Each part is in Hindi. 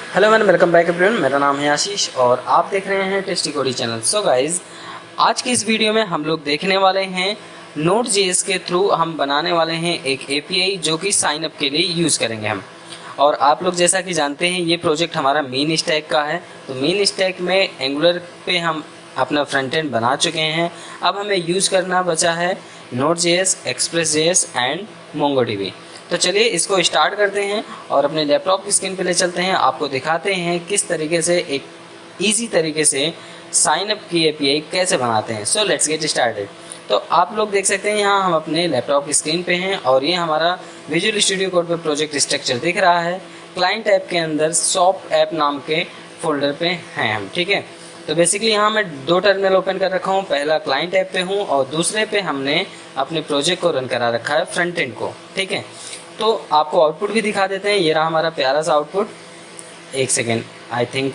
Hello man, welcome back everyone. मेरा नाम है आशीष और आप देख रहे हैं टेस्टी कोडी चैनल। सो गाइज, आज की इस वीडियो में हम लोग देखने वाले हैं Node.js के थ्रू हम बनाने वाले हैं एक एपीआई जो कि साइन अप के लिए यूज़ करेंगे हम। और आप लोग जैसा कि जानते हैं ये प्रोजेक्ट हमारा मेन स्टैक का है। तो मेन स्टैक में एंगुलर पे हम अपना फ्रंट एंड बना चुके हैं। अब हमें यूज़ करना बचा है Node.js, Express.js एंड MongoDB। तो चलिए इसको स्टार्ट करते हैं और अपने लैपटॉप की स्क्रीन पे ले चलते हैं। आपको दिखाते हैं किस तरीके से एक इजी तरीके से साइन अप की एपीआई कैसे बनाते हैं। So let's get started. तो आप लोग देख सकते हैं यहाँ हम अपने लैपटॉप की स्क्रीन पे हैं और ये हमारा विजुअल स्टूडियो कोड पे प्रोजेक्ट स्ट्रक्चर दिख रहा है। क्लाइंट ऐप के अंदर सॉफ्ट ऐप नाम के फोल्डर पे हैं हम, ठीक है। तो बेसिकली यहाँ मैं दो टर्मिनल ओपन कर रखा हूँ। पहला क्लाइंट ऐप पे हूँ और दूसरे पे हमने अपने प्रोजेक्ट को रन करा रखा है, फ्रंट एंड को, ठीक है। तो आपको आउटपुट भी दिखा देते हैं। ये रहा हमारा प्यारा सा आउटपुट। एक सेकेंड, आई थिंक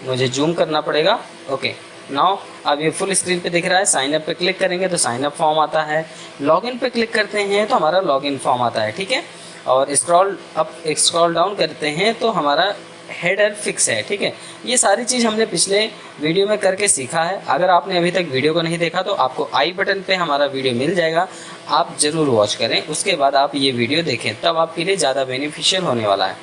मुझे जूम करना पड़ेगा। ओके, नाउ अब ये फुल स्क्रीन पे दिख रहा है। साइन अप पे क्लिक करेंगे तो साइन अप फॉर्म आता है। लॉगिन पे क्लिक करते हैं तो हमारा लॉगिन फॉर्म आता है, ठीक है। और स्क्रॉल अप स्क्रॉल डाउन करते हैं तो हमारा हेडर फिक्स है, ठीक है। ये सारी चीज़ हमने पिछले वीडियो में करके सीखा है। अगर आपने अभी तक वीडियो को नहीं देखा तो आपको आई बटन पे हमारा वीडियो मिल जाएगा, आप ज़रूर वॉच करें। उसके बाद आप ये वीडियो देखें, तब आपके लिए ज़्यादा बेनिफिशियल होने वाला है।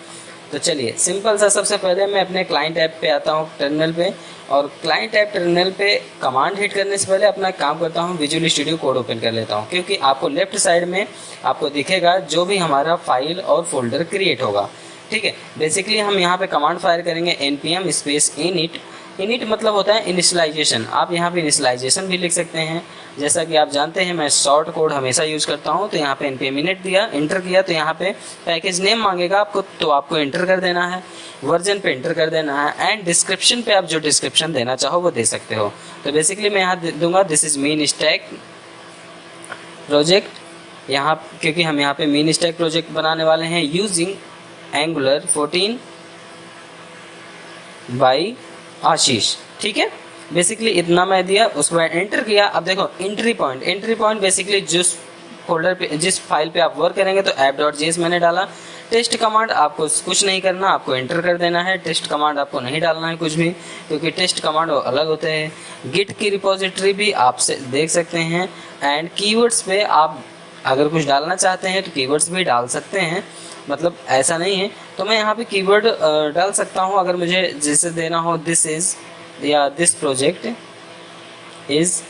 तो चलिए सिंपल सा, सबसे पहले मैं अपने क्लाइंट ऐप पे आता हूँ टर्मिनल पे। और क्लाइंट ऐप टर्मिनल पे कमांड हिट करने से पहले अपना काम करता हूँ, विजुअल स्टूडियो कोड ओपन कर लेता हूँ, क्योंकि आपको लेफ्ट साइड में आपको दिखेगा जो भी हमारा फाइल और फोल्डर क्रिएट होगा, ठीक है। बेसिकली हम यहाँ पे कमांड फायर करेंगे npm स्पेस init। इनिट मतलब होता है इनिशियलाइजेशन। आप यहाँ पे इनिशियलाइजेशन भी लिख सकते हैं। जैसा कि आप जानते हैं मैं शॉर्ट कोड हमेशा यूज़ करता हूँ। तो यहाँ पे npm init दिया, इंटर किया तो यहाँ पे पैकेज नेम मांगेगा आपको, तो आपको इंटर कर देना है। वर्जन पे इंटर कर देना है एंड डिस्क्रिप्शन पे आप जो डिस्क्रिप्शन देना चाहो वो दे सकते हो। तो बेसिकली मैं यहाँ दूंगा this is main stack project, यहाँ क्योंकि हम यहाँ पे मेन स्टैक प्रोजेक्ट बनाने वाले हैं यूजिंग एंगुलर 14 बाई आशीष, ठीक है। बेसिकली इतना मैं दिया, उसके बाद एंटर किया। अब देखो एंट्री पॉइंट बेसिकली जिस फोल्डर पे जिस फाइल पे आप वर्क करेंगे, तो app.js मैंने डाला। टेस्ट कमांड आपको कुछ नहीं करना, आपको एंटर कर देना है। टेस्ट कमांड आपको नहीं डालना है कुछ भी, क्योंकि टेस्ट कमांड अलग होते हैं। गिट की रिपोजिटरी भी आप देख सकते हैं। एंड कीवर्ड्स पे आप अगर कुछ डालना चाहते हैं तो कीवर्ड्स भी डाल सकते हैं, मतलब ऐसा नहीं है। तो मैं यहाँ पे कीवर्ड डाल सकता हूँ अगर मुझे जैसे देना हो दिस इज़ या दिस प्रोजेक्ट इज़।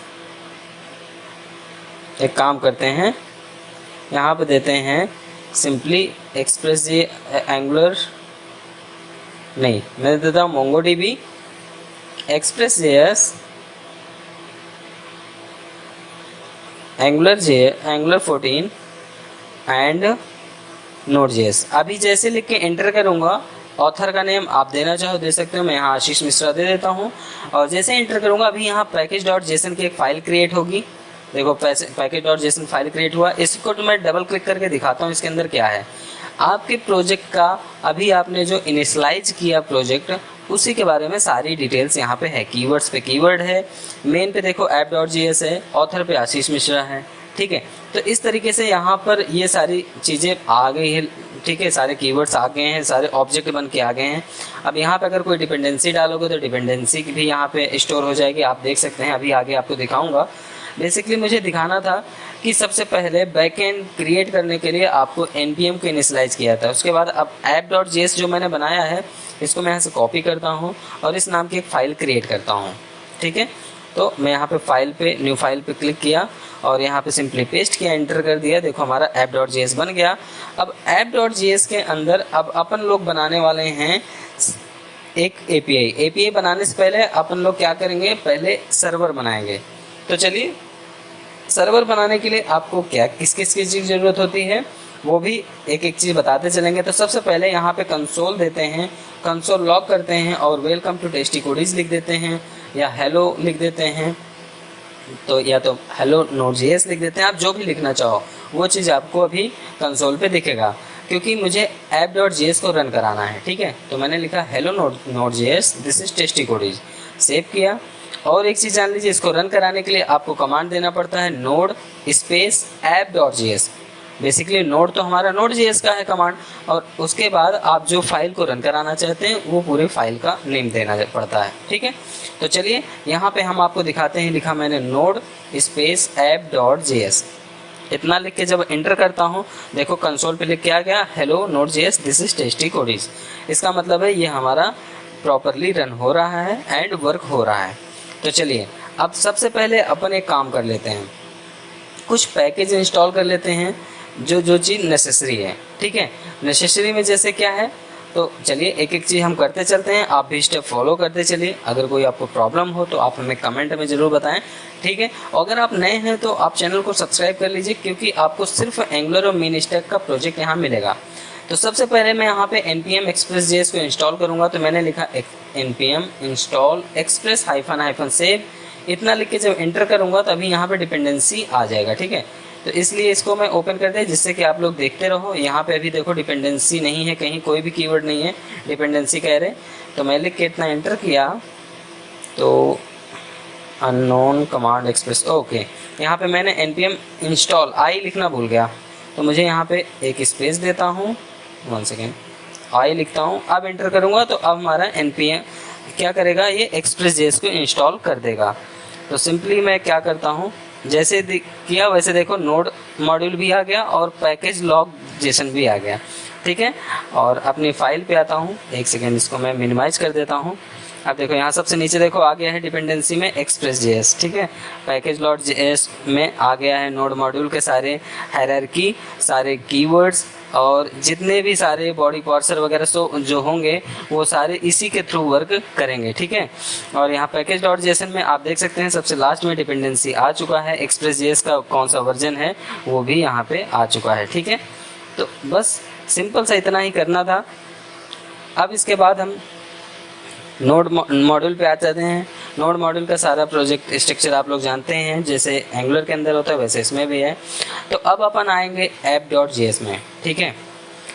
एक काम करते हैं, यहाँ पे देते हैं सिंपली एक्सप्रेस जे एंगुलर, नहीं मैं देता हूँ MongoDB Express.js angular 14 and Node.js। अभी जैसे लिख के एंटर करूँगा, ऑथर का नेम आप देना चाहो दे सकते हो, मैं यहाँ आशीष मिश्रा दे देता हूँ। और जैसे एंटर करूँगा अभी यहाँ पैकेज.json की एक फ़ाइल क्रिएट होगी। देखो पैकेज.json फाइल क्रिएट हुआ। इसको तो मैं डबल क्लिक करके दिखाता हूँ इसके अंदर क्या है। आपके प्रोजेक्ट का अभी आपने जो इनिशियलाइज किया प्रोजेक्ट, उसी के बारे में सारी डिटेल्स यहाँ पे है। कीवर्ड्स पे कीवर्ड है, मेन पे देखो app.js है, ऑथर पे आशीष मिश्रा है, ठीक है। तो इस तरीके से यहाँ पर ये सारी चीज़ें आ गई है, ठीक है। सारे कीवर्ड्स आ गए हैं, सारे ऑब्जेक्ट बन के आ गए हैं। अब यहाँ पे अगर कोई डिपेंडेंसी डालोगे तो डिपेंडेंसी भी यहाँ पे स्टोर हो जाएगी, आप देख सकते हैं। अभी आगे आपको दिखाऊंगा। बेसिकली मुझे दिखाना था कि सबसे पहले बैकएंड क्रिएट करने के लिए आपको npm को इनिशियलाइज किया था। उसके बाद अब app.js जो मैंने बनाया है, इसको मैं यहाँ से कॉपी करता हूँ और इस नाम की एक फ़ाइल क्रिएट करता हूँ, ठीक है। तो मैं यहाँ पे फाइल पे न्यू फाइल पे क्लिक किया और यहाँ पे सिंपली पेस्ट किया, एंटर कर दिया। देखो हमारा app.js बन गया। अब app.js के अंदर अब अपन लोग बनाने वाले हैं एक एपीआई बनाने से पहले अपन लोग क्या करेंगे, पहले सर्वर बनाएंगे। तो चलिए सर्वर बनाने के लिए आपको क्या किस किस चीज़ की ज़रूरत होती है वो भी एक एक चीज़ बताते चलेंगे। तो सबसे पहले यहाँ पे कंसोल देते हैं, कंसोल लॉग करते हैं और वेलकम टू टेस्टी कोडीज लिख देते हैं या हेलो लिख देते हैं, तो या तो हेलो Node.js लिख देते हैं। आप जो भी लिखना चाहो वो चीज़ आपको अभी कंसोल पे दिखेगा, क्योंकि मुझे app.js को रन कराना है, ठीक है। तो मैंने लिखा hello Node.js this is tasty codies, save किया। और एक चीज़ जान लीजिए, इसको रन कराने के लिए आपको कमांड देना पड़ता है node space app.js। Basically node तो हमारा नोड जेएस का है कमांड, और उसके बाद आप जो फाइल को रन कराना चाहते हैं वो पूरे फाइल का नेम देना पड़ता है। ठीक है, तो चलिए यहाँ पे हम आपको दिखाते हैं। लिखा मैंने नोड स्पेस app.js, इतना लिख के जब एंटर करता हूँ, देखो कंसोल पे लिख के आ गया hello node JS this is tasty codies. इसका मतलब है ये हमारा प्रॉपरली रन हो रहा है एंड वर्क हो रहा है। तो चलिए अब सबसे पहले अपन एक काम कर लेते हैं, कुछ पैकेज इंस्टॉल कर लेते हैं जो चीज़ नेसेसरी है। ठीक है, नेसेसरी में जैसे क्या है, तो चलिए एक एक चीज़ हम करते चलते हैं, आप भी स्टेप फॉलो करते चलिए। अगर कोई आपको प्रॉब्लम हो तो आप हमें कमेंट में ज़रूर बताएं। ठीक है, अगर आप नए हैं तो आप चैनल को सब्सक्राइब कर लीजिए, क्योंकि आपको सिर्फ एंगुलर और मेन स्टैक का प्रोजेक्ट यहाँ मिलेगा। तो सबसे पहले मैं यहाँ पे npm express.js को इंस्टॉल करूँगा, तो मैंने लिखा npm install express -save, इतना लिख के जब एंटर करूँगा तो अभी यहाँ पे डिपेंडेंसी आ जाएगा। ठीक है, तो इसलिए इसको मैं ओपन कर दे जिससे कि आप लोग देखते रहो। यहाँ पे अभी देखो डिपेंडेंसी नहीं है, कहीं कोई भी कीवर्ड नहीं है, डिपेंडेंसी कह रहे। तो मैं लिख के इतना एंटर किया तो अननोन कमांड एक्सप्रेस, ओके। यहाँ पे मैंने npm इंस्टॉल आई लिखना भूल गया, तो मुझे यहाँ पे एक स्पेस देता हूँ, 1 सेकेंड, आई लिखता हूँ। अब एंटर करूँगा तो अब हमारा npm क्या करेगा, ये express.js को इंस्टॉल कर देगा। तो सिंपली मैं क्या करता हूँ, जैसे किया वैसे देखो नोड मॉड्यूल भी आ गया और पैकेज लॉग जेसन भी आ गया। ठीक है, और अपनी फाइल पे आता हूँ, 1 सेकेंड, इसको मैं मिनिमाइज कर देता हूँ। अब देखो यहाँ सबसे नीचे देखो आ गया है डिपेंडेंसी में express.js। ठीक है, पैकेज लॉग जेएस में आ गया है नोड मॉड्यूल के सारे हायरार्की, सारे कीवर्ड्स और जितने भी सारे बॉडी पार्सर वगैरह जो होंगे वो सारे इसी के थ्रू वर्क करेंगे। ठीक है, और यहाँ पैकेज डॉट जेसन में आप देख सकते हैं सबसे लास्ट में डिपेंडेंसी आ चुका है, express.js का कौन सा वर्जन है वो भी यहाँ पे आ चुका है। ठीक है, तो बस सिंपल सा इतना ही करना था। अब इसके बाद हम नोड मॉड्यूल पे आ जाते हैं। नोड मॉड्यूल का सारा प्रोजेक्ट स्ट्रक्चर आप लोग जानते हैं, जैसे एंगुलर के अंदर होता है वैसे इसमें भी है। तो अब अपन आएंगे app.js में। ठीक है,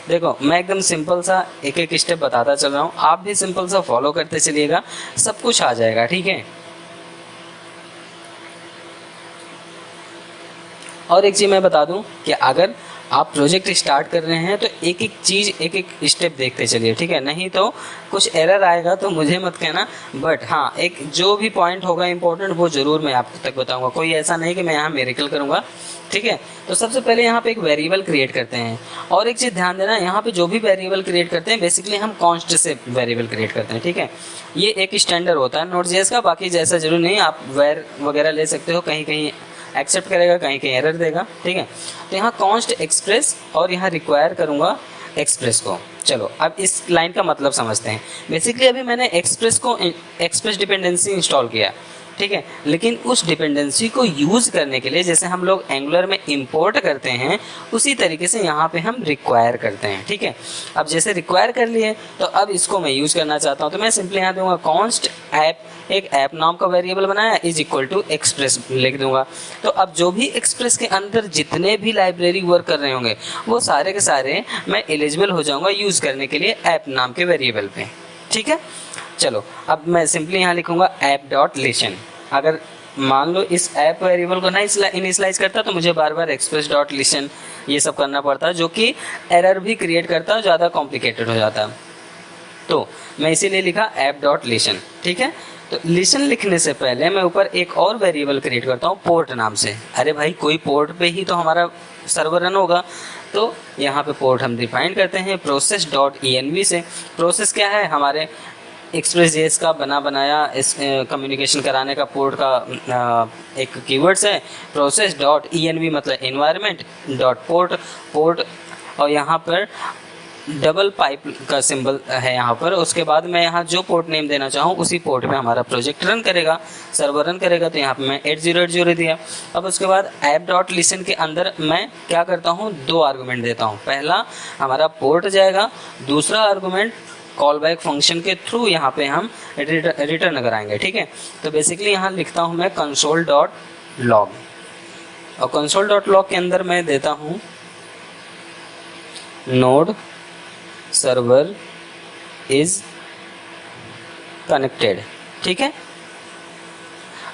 देखो मैं एकदम सिंपल सा एक एक स्टेप बताता चल रहा हूँ, आप भी सिंपल सा फॉलो करते चलिएगा, सब कुछ आ जाएगा। ठीक है, और एक चीज़ मैं बता दूं कि अगर आप प्रोजेक्ट स्टार्ट कर रहे हैं तो एक एक चीज़ एक एक स्टेप देखते चलिए। ठीक है, नहीं तो कुछ एरर आएगा तो मुझे मत कहना, बट हाँ एक जो भी पॉइंट होगा इंपॉर्टेंट वो ज़रूर मैं आप तक बताऊंगा। कोई ऐसा नहीं कि मैं यहाँ मिरेकल करूँगा। ठीक है, तो सबसे पहले यहाँ पे एक वेरिएबल क्रिएट करते हैं, और एक चीज़ ध्यान देना, यहाँ पे जो भी वेरिएबल क्रिएट करते हैं बेसिकली हम कॉन्स्ट से वेरिएबल क्रिएट करते हैं। ठीक है, ये एक स्टैंडर्ड होता है नोड.जेएस का, बाकी जैसा जरूरी नहीं, आप वेर वगैरह ले सकते हो, कहीं कहीं एक्सेप्ट करेगा, कहीं कहीं एरर देगा। ठीक है, तो यहाँ कॉन्स्ट एक्सप्रेस और यहाँ रिक्वायर करूँगा एक्सप्रेस को। चलो अब इस लाइन का मतलब समझते हैं। बेसिकली अभी मैंने एक्सप्रेस डिपेंडेंसी इंस्टॉल किया। ठीक है, लेकिन उस डिपेंडेंसी को यूज़ करने के लिए जैसे हम लोग एंगुलर में इंपोर्ट करते हैं उसी तरीके से यहाँ पे हम रिक्वायर करते हैं। ठीक है, अब जैसे रिक्वायर कर लिए तो अब इसको मैं यूज़ करना चाहता हूँ, तो मैं सिंपली यहाँ दूंगा कॉन्स्ट ऐप, एक ऐप नाम का वेरिएबल बनाया इज इक्वल टू एक्सप्रेस लिख दूंगा। तो अब जो भी एक्सप्रेस के अंदर जितने भी लाइब्रेरी वर्क कर रहे होंगे वो सारे के सारे मैं एलिजिबल हो जाऊँगा यूज़ करने के लिए ऐप नाम के वेरिएबल पे। ठीक है, चलो अब मैं सिंपली यहाँ लिखूंगा app.listen। अगर मान लो इस ऐप वेरिएबल को नहीं इनिशियलाइज करता तो मुझे बार बार express.listen ये सब करना पड़ता है, जो कि एरर भी क्रिएट करता है, ज़्यादा कॉम्प्लिकेटेड हो जाता है। तो मैं इसीलिए लिखा app.listen। ठीक है, तो लिसन लिखने से पहले मैं ऊपर एक और वेरिएबल क्रिएट करता हूँ पोर्ट नाम से। अरे भाई कोई पोर्ट पे ही तो हमारा सर्वर रन होगा, तो यहाँ पे पोर्ट हम डिफाइन करते हैं process.env से। प्रोसेस क्या है, हमारे एक्सप्रेस.जेएस का बनाया इस कम्युनिकेशन कराने का पोर्ट का एक कीवर्ड्स है। process.env मतलब एनवायरनमेंट डॉट पोर्ट, और यहाँ पर डबल पाइप का सिंबल है यहाँ पर। उसके बाद मैं यहाँ जो पोर्ट नेम देना चाहूँ उसी पोर्ट पे हमारा प्रोजेक्ट रन करेगा, सर्वर रन करेगा। तो यहाँ पे मैं 8080 दिया। अब उसके बाद app.listen के अंदर मैं क्या करता हूँ, 2 आर्गूमेंट देता हूँ। पहला हमारा पोर्ट जाएगा, दूसरा आर्गूमेंट कॉल बैक फंक्शन के थ्रू यहाँ पे हम रिटर्न कराएंगे। ठीक है, तो बेसिकली यहाँ लिखता हूँ मैं console.log, और console.log के अंदर मैं देता हूँ नोड सर्वर इज कनेक्टेड। ठीक है,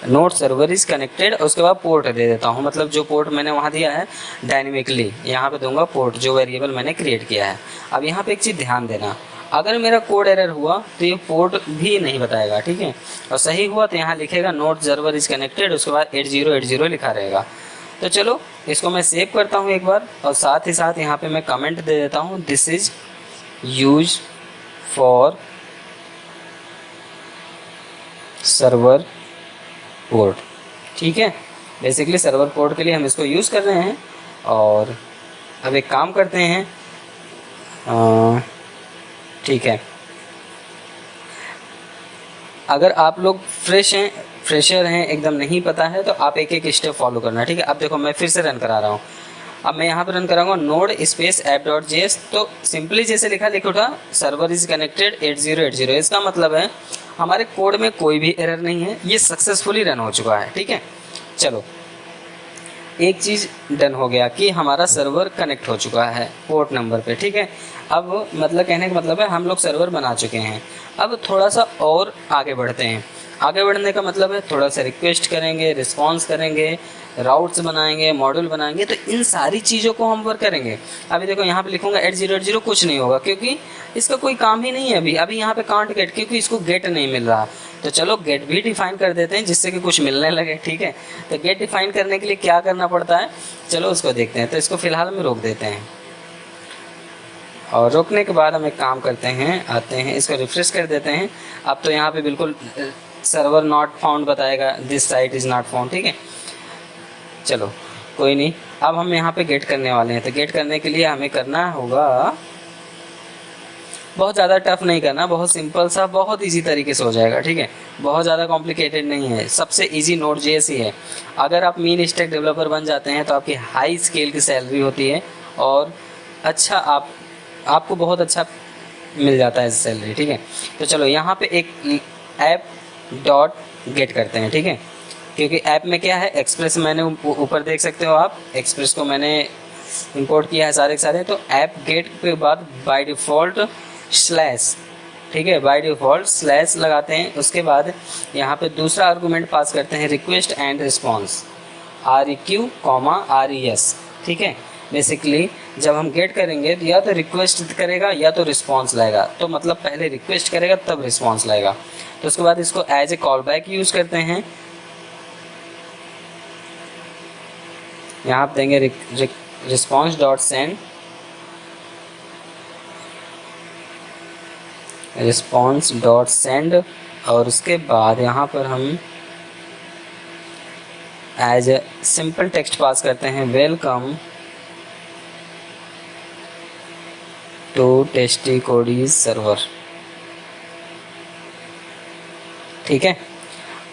नोट सर्वर इज कनेक्टेड, उसके बाद पोर्ट दे देता हूँ, मतलब जो पोर्ट मैंने वहाँ दिया है डायनेमिकली यहाँ पे दूंगा पोर्ट, जो वेरिएबल मैंने क्रिएट किया है। अब यहाँ पे एक चीज़ ध्यान देना, अगर मेरा कोड एरर हुआ तो ये पोर्ट भी नहीं बताएगा, ठीक है। और सही हुआ तो यहाँ लिखेगा नोट सर्वर इज कनेक्टेड, उसके बाद 8080 लिखा रहेगा। तो चलो इसको मैं सेव करता हूँ एक बार, और साथ ही साथ यहाँ पे मैं कमेंट दे देता हूँ, this is use for server port, ठीक है। बेसिकली सर्वर पोर्ट के लिए हम इसको यूज़ कर रहे हैं। और अब एक काम करते हैं, ठीक है, अगर आप लोग फ्रेशर हैं, एकदम नहीं पता है, तो आप एक एक स्टेप फॉलो करना, ठीक है। अब देखो मैं फिर से रन करा रहा हूँ। अब मैं यहाँ पर रन कराऊंगा नोड स्पेस app.js, तो सिंपली जैसे लिख उठा सर्वर इज कनेक्टेड 8080। इसका मतलब है हमारे कोड में कोई भी एरर नहीं है, ये सक्सेसफुली रन हो चुका है, ठीक है। चलो एक चीज़ डन हो गया कि हमारा सर्वर कनेक्ट हो चुका है पोर्ट नंबर पे, ठीक है। अब मतलब कहने का मतलब है हम लोग सर्वर बना चुके हैं। अब थोड़ा सा और आगे बढ़ते हैं। आगे बढ़ने का मतलब है थोड़ा सा रिक्वेस्ट करेंगे, रिस्पॉन्स करेंगे, राउट्स बनाएंगे, मॉड्यूल बनाएंगे, तो इन सारी चीज़ों को हम वर्क करेंगे। अभी देखो यहाँ पे लिखूंगा 8080, कुछ नहीं होगा क्योंकि इसका कोई काम ही नहीं है अभी यहाँ पे कांट गेट, क्योंकि इसको गेट नहीं मिल रहा। तो चलो गेट भी डिफाइन कर देते हैं जिससे कि कुछ मिलने लगे, ठीक है। तो गेट डिफाइन करने के लिए क्या करना पड़ता है, चलो उसको देखते हैं। तो इसको फिलहाल में रोक देते हैं, और रोकने के बाद हम एक काम करते हैं, आते हैं इसको रिफ्रेश कर देते हैं। अब तो यहाँ पे बिल्कुल सर्वर नॉट फाउंड बताएगा, this site is not found, ठीक है। चलो कोई नहीं, अब हम यहाँ पे गेट करने वाले हैं। तो गेट करने के लिए हमें करना होगा, बहुत ज़्यादा टफ नहीं करना, बहुत सिंपल सा, बहुत इजी तरीके से हो जाएगा, ठीक है। बहुत ज़्यादा कॉम्प्लिकेटेड नहीं है, सबसे इजी Node.js ही है। अगर आप मीन स्टैक डेवलपर बन जाते हैं तो आपकी हाई स्केल की सैलरी होती है, और अच्छा आपको बहुत अच्छा मिल जाता है सैलरी, ठीक है। तो चलो यहाँ पे एक ऐप डॉट गेट करते हैं, ठीक है। क्योंकि ऐप में क्या है, एक्सप्रेस मैंने ऊपर देख सकते हो आप, एक्सप्रेस को मैंने इंपोर्ट किया है सारे के सारे। तो ऐप गेट के बाद बाय डिफ़ॉल्ट स्लैश, ठीक है, बाय डिफ़ॉल्ट स्लैश लगाते हैं। उसके बाद यहाँ पे दूसरा आर्गूमेंट पास करते हैं, request and response, REQ, RES, ठीक है। बेसिकली जब हम गेट करेंगे तो या तो रिक्वेस्ट करेगा या तो रिस्पॉन्स लाएगा। तो मतलब पहले रिक्वेस्ट करेगा तब रिस्पॉन्स लाएगा। तो उसके बाद इसको as a callback use करते हैं। यहाँ आप देंगे response dot send, response dot send, और उसके बाद यहाँ पर हम as a simple text pass करते हैं, वेलकम टू टेस्टिकोडीज सर्वर, ठीक है।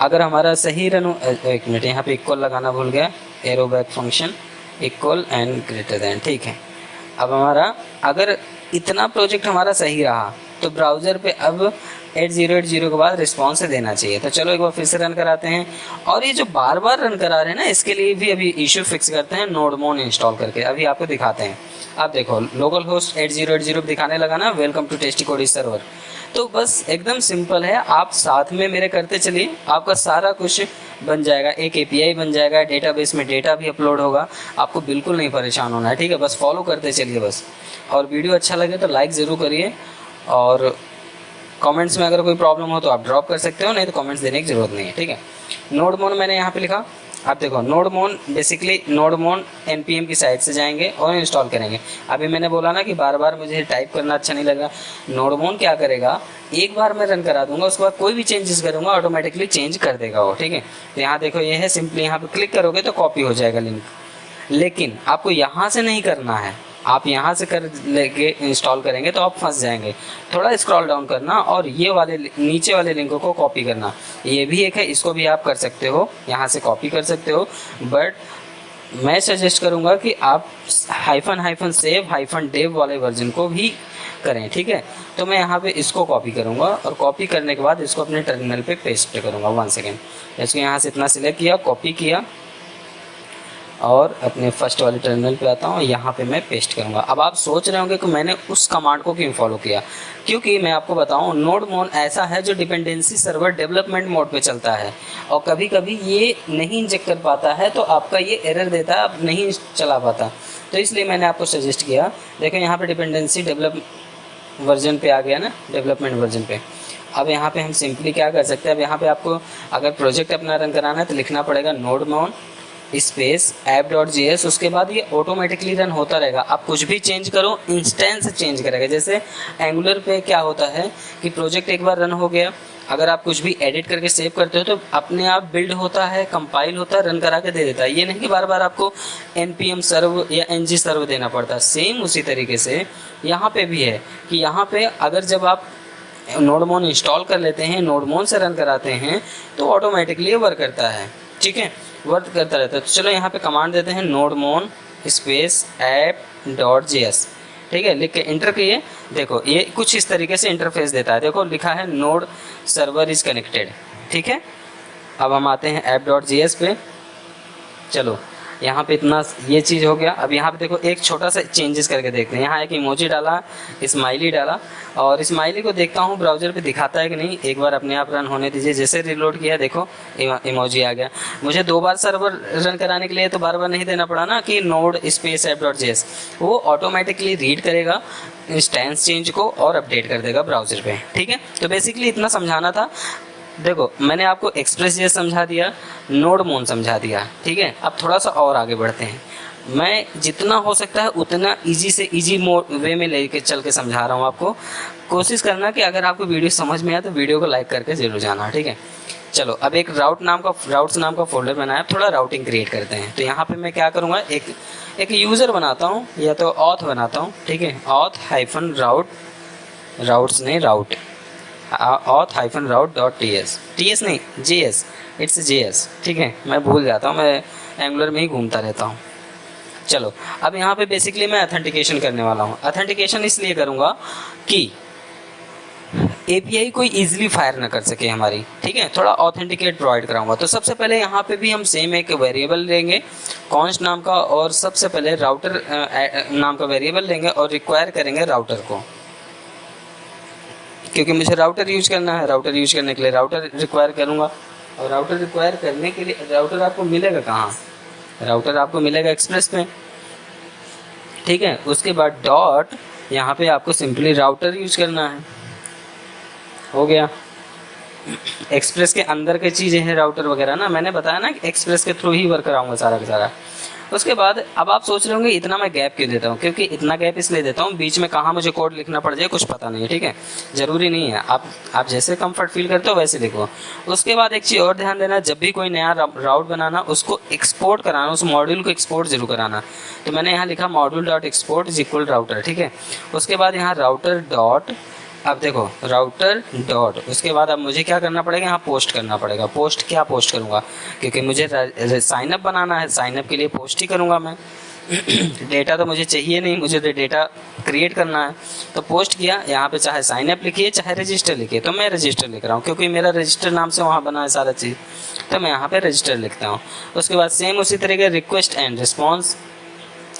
अगर हमारा सही रन, एक मिनट यहाँ पे इक्वल लगाना भूल गया, arrow back function equal and greater than, ठीक है। अब हमारा अगर इतना प्रोजेक्ट हमारा सही रहा तो ब्राउज़र पे अब 8080 के बाद रिस्पॉन्स देना चाहिए। तो चलो एक बार फिर से रन कराते हैं। और ये जो बार बार रन करा रहे हैं ना, इसके लिए भी अभी इशू फिक्स करते हैं नोडमोन इंस्टॉल करके, अभी आपको दिखाते हैं। आप देखो लोकल होस्ट 8080 दिखाने लगा ना, वेलकम टू टेस्टिकोडीज सर्वर। तो बस एकदम सिंपल है, आप साथ में मेरे करते चलिए, आपका सारा कुछ बन जाएगा। एक API बन जाएगा, डेटाबेस में डेटा भी अपलोड होगा, आपको बिल्कुल नहीं परेशान होना है, ठीक है। बस फॉलो करते चलिए बस। और वीडियो अच्छा लगे तो लाइक ज़रूर करिए, और कमेंट्स में अगर कोई प्रॉब्लम हो तो आप ड्रॉप कर सकते हो, नहीं तो कमेंट्स देने की ज़रूरत नहीं है, ठीक है। नोडमोन मैंने यहाँ पे लिखा, आप देखो नोडमोन, बेसिकली नोडमोन npm की साइट से जाएंगे और इंस्टॉल करेंगे। अभी मैंने बोला ना कि बार बार मुझे टाइप करना अच्छा नहीं लगा। नोडमोन क्या करेगा, एक बार मैं रन करा दूंगा, उसके बाद कोई भी चेंजेस करूंगा ऑटोमेटिकली चेंज कर देगा वो, ठीक है। तो यहाँ देखो ये है, सिंपली यहाँ पे क्लिक करोगे तो कॉपी हो जाएगा लिंक। लेकिन आपको यहाँ से नहीं करना है, आप यहाँ से कर लेके इंस्टॉल करेंगे तो आप फंस जाएंगे। थोड़ा स्क्रॉल डाउन करना और ये वाले नीचे वाले लिंकों को कॉपी करना, ये भी एक है, इसको भी आप कर सकते हो, यहाँ से कॉपी कर सकते हो। बट मैं सजेस्ट करूँगा कि आप -सेव-dev वाले वर्जन को भी करें, ठीक है। तो मैं यहाँ पे इसको कॉपी करूँगा, और कॉपी करने के बाद इसको अपने टर्मिनल पे पेस्ट करूँगा। 1 सेकेंड, इसको यहाँ से इतना सिलेक्ट किया, कॉपी किया, और अपने फर्स्ट वाले टर्मिनल पे आता हूँ, यहाँ पे मैं पेस्ट करूँगा। अब आप सोच रहे होंगे कि मैंने उस कमांड को क्यों फॉलो किया, क्योंकि मैं आपको बताऊँ नोड मोन ऐसा है जो डिपेंडेंसी सर्वर डेवलपमेंट मोड पे चलता है और कभी कभी ये नहीं इंजेक्ट कर पाता है, तो आपका ये एरर देता है, आप नहीं चला पाता। तो इसलिए मैंने आपको सजेस्ट किया। देखो यहाँ पे डिपेंडेंसी डेवलप वर्जन पे आ गया ना, डेवलपमेंट वर्जन पे। अब यहाँ पे हम सिंपली क्या कर सकते हैं, अब यहाँ पे आपको अगर प्रोजेक्ट अपना रन कराना है तो लिखना पड़ेगा नोड मोन स्पेस app.js, उसके बाद ये ऑटोमेटिकली रन होता रहेगा। आप कुछ भी चेंज करो इंस्टेंस चेंज करेगा। जैसे एंगुलर पे क्या होता है कि प्रोजेक्ट एक बार रन हो गया, अगर आप कुछ भी एडिट करके सेव करते हो तो अपने आप बिल्ड होता है, कंपाइल होता है, रन करा के दे देता है। ये नहीं कि बार बार आपको npm सर्व या ng सर्व देना पड़ता है। सेम उसी तरीके से यहाँ पे भी है कि यहाँ पे अगर जब आप नोडमोन इंस्टॉल कर लेते हैं, नोडमोन से रन कराते हैं, तो ऑटोमेटिकली वर्क करता है। ठीक है, वर्क करता रहता है। तो चलो यहाँ पे कमांड देते हैं नोडमोन स्पेस app.js। ठीक है, लिख के इंटर किए। देखो ये कुछ इस तरीके से इंटरफेस देता है। देखो लिखा है नोड सर्वर इज कनेक्टेड। ठीक है, अब हम आते हैं app.js पे। चलो यहाँ पे इतना ये चीज़ हो गया। अब यहाँ पे देखो एक छोटा सा चेंजेस करके देखते हैं। यहाँ एक इमोजी डाला, स्माइली डाला, और स्माइली को देखता हूँ ब्राउज़र पे दिखाता है कि नहीं। एक बार अपने आप रन होने दीजिए। जैसे रिलोड किया देखो इमोजी आ गया। मुझे 2 बार सर्वर रन कराने के लिए तो बार बार नहीं देना पड़ा ना कि नोड स्पेस app.js, वो ऑटोमेटिकली रीड करेगा इंस्टेंस चेंज को और अपडेट कर देगा ब्राउज़र पे। ठीक है, तो बेसिकली इतना समझाना था। देखो मैंने आपको एक्सप्रेस.js समझा दिया, नोडमोन समझा दिया। ठीक है, अब थोड़ा सा और आगे बढ़ते हैं। मैं जितना हो सकता है उतना इजी से इजी वे में लेके चल के समझा रहा हूँ आपको। कोशिश करना कि अगर आपको वीडियो समझ में आए तो वीडियो को लाइक करके ज़रूर जाना। ठीक है, चलो अब एक राउट्स नाम का फोल्डर बनाया, थोड़ा राउटिंग क्रिएट करते हैं। तो यहाँ पे मैं क्या करूँगा, एक यूज़र बनाता हूँ या तो ऑथ बनाता हूँ। ठीक है, auth-route.ts, ts नहीं js, इट्स js। ठीक है, मैं भूल जाता हूँ, मैं एंगुलर में ही घूमता रहता हूँ। चलो अब यहाँ पे बेसिकली मैं अथेंटिकेशन करने वाला हूँ। अथेंटिकेशन इसलिए करूँगा कि API कोई इजीली फायर ना कर सके हमारी। ठीक है, थोड़ा ऑथेंटिकेट प्रोवाइड कराऊंगा। तो सबसे पहले यहाँ पे भी हम सेम एक वेरिएबल लेंगे कॉन्स्ट नाम का, और सबसे पहले राउटर नाम का वेरिएबल लेंगे और रिक्वायर करेंगे राउटर को, क्योंकि मुझे राउटर यूज करना है। राउटर यूज करने के लिए राउटर रिक्वायर करूँगा, और राउटर रिक्वायर करने के लिए राउटर आपको मिलेगा कहाँ, राउटर आपको मिलेगा एक्सप्रेस में। ठीक है, उसके बाद डॉट यहाँ पे आपको सिंपली राउटर यूज करना है। हो गया, एक्सप्रेस के अंदर की चीज़ें हैं राउटर वगैरह ना, मैंने बताया ना कि एक्सप्रेस के थ्रू ही वर्क कराऊंगा सारा का सारा। उसके बाद अब आप सोच रहे होंगे इतना मैं गैप क्यों देता हूँ, क्योंकि इतना गैप इसलिए देता हूँ बीच में कहाँ मुझे कोड लिखना पड़ जाए कुछ पता नहीं है। ठीक है, ज़रूरी नहीं है, आप जैसे कंफर्ट फील करते हो वैसे लिखो। उसके बाद एक चीज़ और ध्यान देना, जब भी कोई नया राउट बनाना उसको एक्सपोर्ट कराना, उस मॉड्यूल को एक्सपोर्ट जरूर कराना। तो मैंने यहाँ लिखा module.export इज इक्वल राउटर। ठीक है, उसके बाद यहाँ राउटर डॉट, अब देखो राउटर डॉट, उसके बाद अब मुझे क्या करना पड़ेगा, यहाँ पोस्ट करना पड़ेगा। पोस्ट क्या पोस्ट करूँगा, क्योंकि मुझे साइनअप बनाना है, साइनअप के लिए पोस्ट ही करूँगा मैं। डेटा तो मुझे चाहिए नहीं, मुझे तो डेटा क्रिएट करना है। तो पोस्ट किया, यहाँ पे चाहे साइनअप लिखिए चाहे रजिस्टर लिखिए, तो मैं रजिस्टर लिख रहा हूँ क्योंकि मेरा रजिस्टर नाम से वहाँ बना है सारा चीज़, तो मैं यहाँ पे रजिस्टर लिखता हूँ। उसके बाद सेम उसी तरीके रिक्वेस्ट एंड रिस्पॉन्स।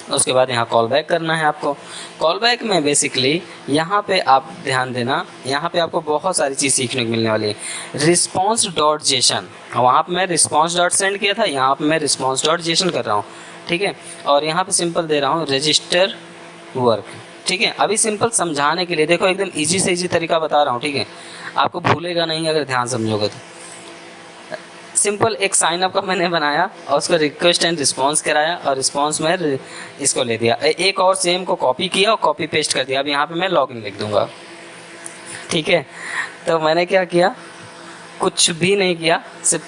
उसके बाद यहाँ कॉल बैक करना है आपको। कॉल बैक में बेसिकली यहाँ पे आप ध्यान देना, यहाँ पे आपको बहुत सारी चीज़ सीखने को मिलने वाली है। रिस्पॉन्स डॉट जेसन, वहाँ पे मैं रिस्पॉन्स डॉट सेंड किया था, यहाँ पे मैं रिस्पॉन्स डॉट जेसन कर रहा हूँ। ठीक है, और यहाँ पे सिंपल दे रहा हूँ रजिस्टर वर्क। ठीक है, अभी सिंपल समझाने के लिए देखो एकदम ईजी से ईजी तरीका बता रहा हूँ। ठीक है, आपको भूलेगा नहीं अगर ध्यान समझोगे तो। सिंपल एक साइन अप का मैंने बनाया और उसको रिक्वेस्ट एंड रिस्पांस कराया, और रिस्पांस में इसको ले दिया, एक और सेम को कॉपी किया और कॉपी पेस्ट कर दिया। अब यहाँ पे मैं लॉगिन लिख दूंगा। ठीक है, तो मैंने क्या किया, कुछ भी नहीं किया, सिर्फ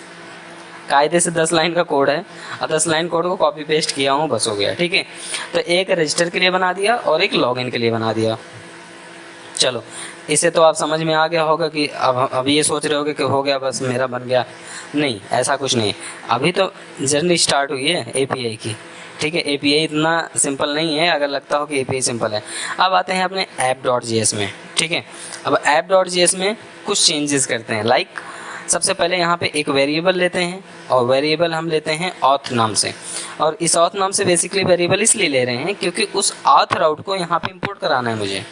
कायदे से 10 लाइन का कोड है और 10 लाइन कोड को कॉपी पेस्ट किया हूँ, बस हो गया। ठीक है, तो एक रजिस्टर के लिए बना दिया और एक लॉगिन के लिए बना दिया। चलो इसे तो आप समझ में आ गया होगा कि अब ये सोच रहे होगे कि हो गया बस मेरा बन गया। नहीं, ऐसा कुछ नहीं, अभी तो जर्नी स्टार्ट हुई है एपीआई की। ठीक है, एपीआई इतना सिंपल नहीं है अगर लगता हो कि एपीआई सिंपल है। अब आते हैं अपने app.js में। ठीक है, अब app.js में कुछ चेंजेस करते हैं, लाइक सबसे पहले यहाँ पे एक वेरिएबल लेते हैं और वेरिएबल हम लेते हैं ऑथ नाम से। और इस ऑथ नाम से बेसिकली वेरिएबल इसलिए ले रहे हैं क्योंकि उस ऑथ राउट को यहाँ पे इंपोर्ट कराना है मुझे,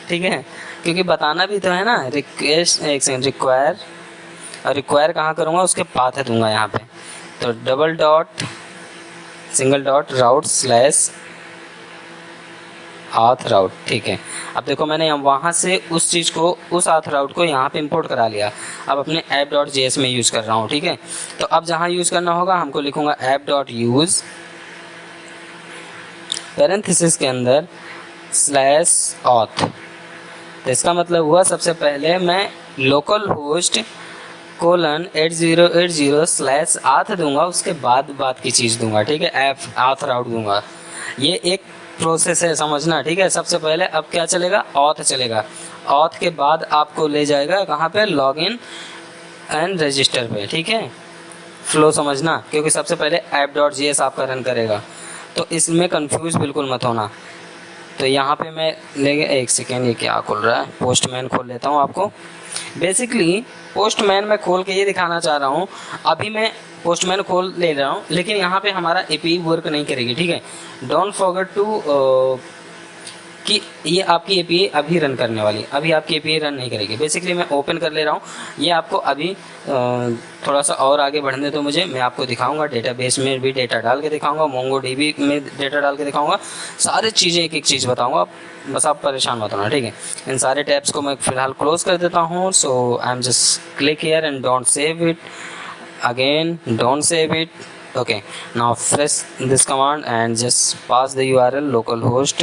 ठीक है, क्योंकि बताना भी तो है ना। रिक्वेस्ट एक सेकंड, रिक्वायर, और रिक्वायर कहाँ करूँगा, उसके पाथ दूंगा यहाँ पे। तो डबल डॉट सिंगल डॉट राउट स्लैश ऑथ राउट, ठीक है। अब देखो मैंने वहाँ से उस चीज़ को, उस ऑथ राउट को यहाँ पे इंपोर्ट करा लिया। अब अपने app.js में यूज़ कर रहा हूँ, ठीक है। तो अब जहाँ यूज़ करना होगा हमको लिखूँगा app.use पैरेंथेसिस के अंदर स्लैश ऑथ। तो इसका मतलब हुआ सबसे पहले मैं local host colon 8080 slash auth दूंगा, उसके बाद की चीज़ दूंगा, ठीक है, ऐप ऑथ राउट दूंगा। ये एक प्रोसेस है, समझना, ठीक है। सबसे पहले अब क्या चलेगा, ऑथ चलेगा। ऑथ के बाद आपको ले जाएगा कहाँ पे, लॉगिन एंड रजिस्टर पे, ठीक है। फ्लो समझना, क्योंकि सबसे पहले app.js आपका रन करेगा, तो इसमें कंफ्यूज बिल्कुल मत होना। तो यहाँ पे मैं लेंगे, एक सेकेंड, ये क्या खुल रहा है, पोस्टमैन खोल लेता हूँ आपको। बेसिकली पोस्टमैन मैं खोल के ये दिखाना चाह रहा हूँ, अभी मैं पोस्टमैन खोल ले रहा हूँ, लेकिन यहाँ पे हमारा एपीआई वर्क नहीं करेगी, ठीक है। डोंट फॉरगेट टू कि ये आपकी एपीआई अभी रन करने वाली, अभी आपकी एपीआई रन नहीं करेगी। बेसिकली मैं ओपन कर ले रहा हूँ, ये आपको अभी थोड़ा सा और आगे बढ़ने दो मुझे, मैं आपको दिखाऊंगा, डेटाबेस में भी डेटा डाल के दिखाऊंगा, मोंगोडीबी में डेटा डाल के दिखाऊंगा, सारी चीज़ें एक एक चीज़ बताऊंगा, बस आप परेशान मत होना, ठीक है। इन सारे टैब्स को मैं फ़िलहाल क्लोज कर देता हूँ। So I am just click here and don't save it again, don't save it, okay. Now press this command and just pass the URL localhost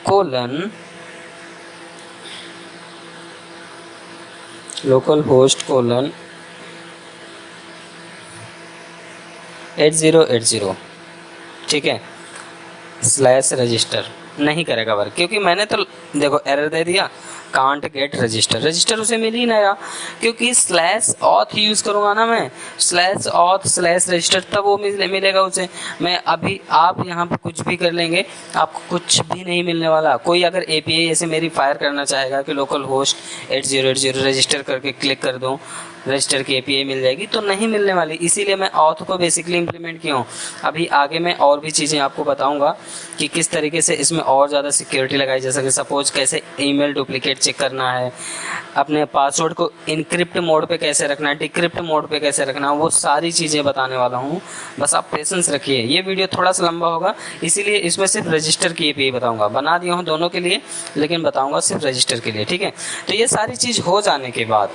colon localhost colon 8080, ठीक है, स्लैश रजिस्टर। नहीं करेगा वर्क, क्योंकि मैंने तो देखो एरर दे दिया, कांट गेट रजिस्टर उसे मिल ही नहीं रहा, क्योंकि स्लैश ऑथ यूज़ करूँगा ना मैं, स्लैश ऑथ स्लैश रजिस्टर, तब वो मिलेगा उसे। मैं अभी आप यहाँ पे कुछ भी कर लेंगे, आपको कुछ भी नहीं मिलने वाला। कोई अगर एपीआई ऐसे मेरी फायर करना चाहेगा कि लोकल होस्ट 8080 रजिस्टर करके क्लिक कर दूँ, रजिस्टर की एपीआई मिल जाएगी, तो नहीं मिलने वाली। इसीलिए मैं ऑथ को बेसिकली इम्प्लीमेंट किया हूँ। अभी आगे मैं और भी चीज़ें आपको बताऊँगा कि किस तरीके से इसमें और ज़्यादा सिक्योरिटी लगाई जा सके। सपोज कैसे ईमेल डुप्लीकेट चेक करना है, अपने पासवर्ड को इनक्रिप्ट मोड पे कैसे रखना है, डिक्रिप्ट मोड पे कैसे रखना है, वो सारी चीज़ें बताने वाला हूँ। बस आप पेशेंस रखिए, ये वीडियो थोड़ा सा लंबा होगा, इसीलिए इसमें सिर्फ रजिस्टर की एपीआई बताऊँगा। बना दिया हूँ दोनों के लिए, लेकिन बताऊँगा सिर्फ रजिस्टर के लिए, ठीक है। तो ये सारी चीज़ हो जाने के बाद,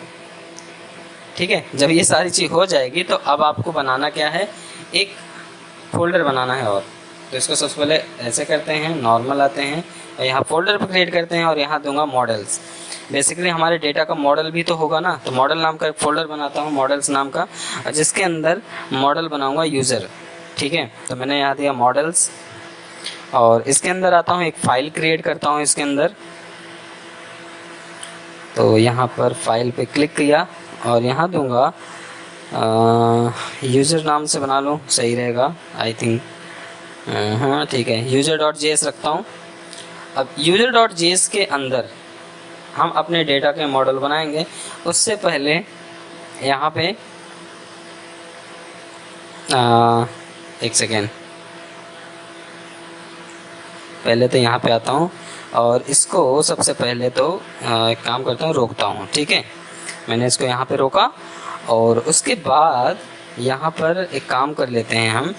ठीक है, जब ये सारी चीज़ हो जाएगी तो अब आपको बनाना क्या है, एक फोल्डर बनाना है। और तो इसको सबसे पहले ऐसे करते हैं, नॉर्मल आते हैं, यहाँ फोल्डर पर क्रिएट करते हैं और यहाँ दूंगा मॉडल्स। बेसिकली हमारे डेटा का मॉडल भी तो होगा ना, तो मॉडल नाम का एक फोल्डर बनाता हूँ, मॉडल्स नाम का, जिसके अंदर मॉडल बनाऊँगा यूज़र, ठीक है। तो मैंने यहाँ दिया मॉडल्स, और इसके अंदर आता हूँ, एक फ़ाइल क्रिएट करता हूँ इसके अंदर। तो यहाँ पर फाइल पे क्लिक किया और यहाँ दूंगा यूज़र नाम से बना लूँ, सही रहेगा आई थिंक, हाँ ठीक है, user.js रखता हूँ। अब user.js के अंदर हम अपने डेटा के मॉडल बनाएंगे। उससे पहले यहाँ पे एक सेकेंड, पहले तो यहाँ पे आता हूँ और इसको सबसे पहले तो एक काम करता हूँ, रोकता हूँ, ठीक है। मैंने इसको यहाँ पे रोका और उसके बाद यहाँ पर एक काम कर लेते हैं हम,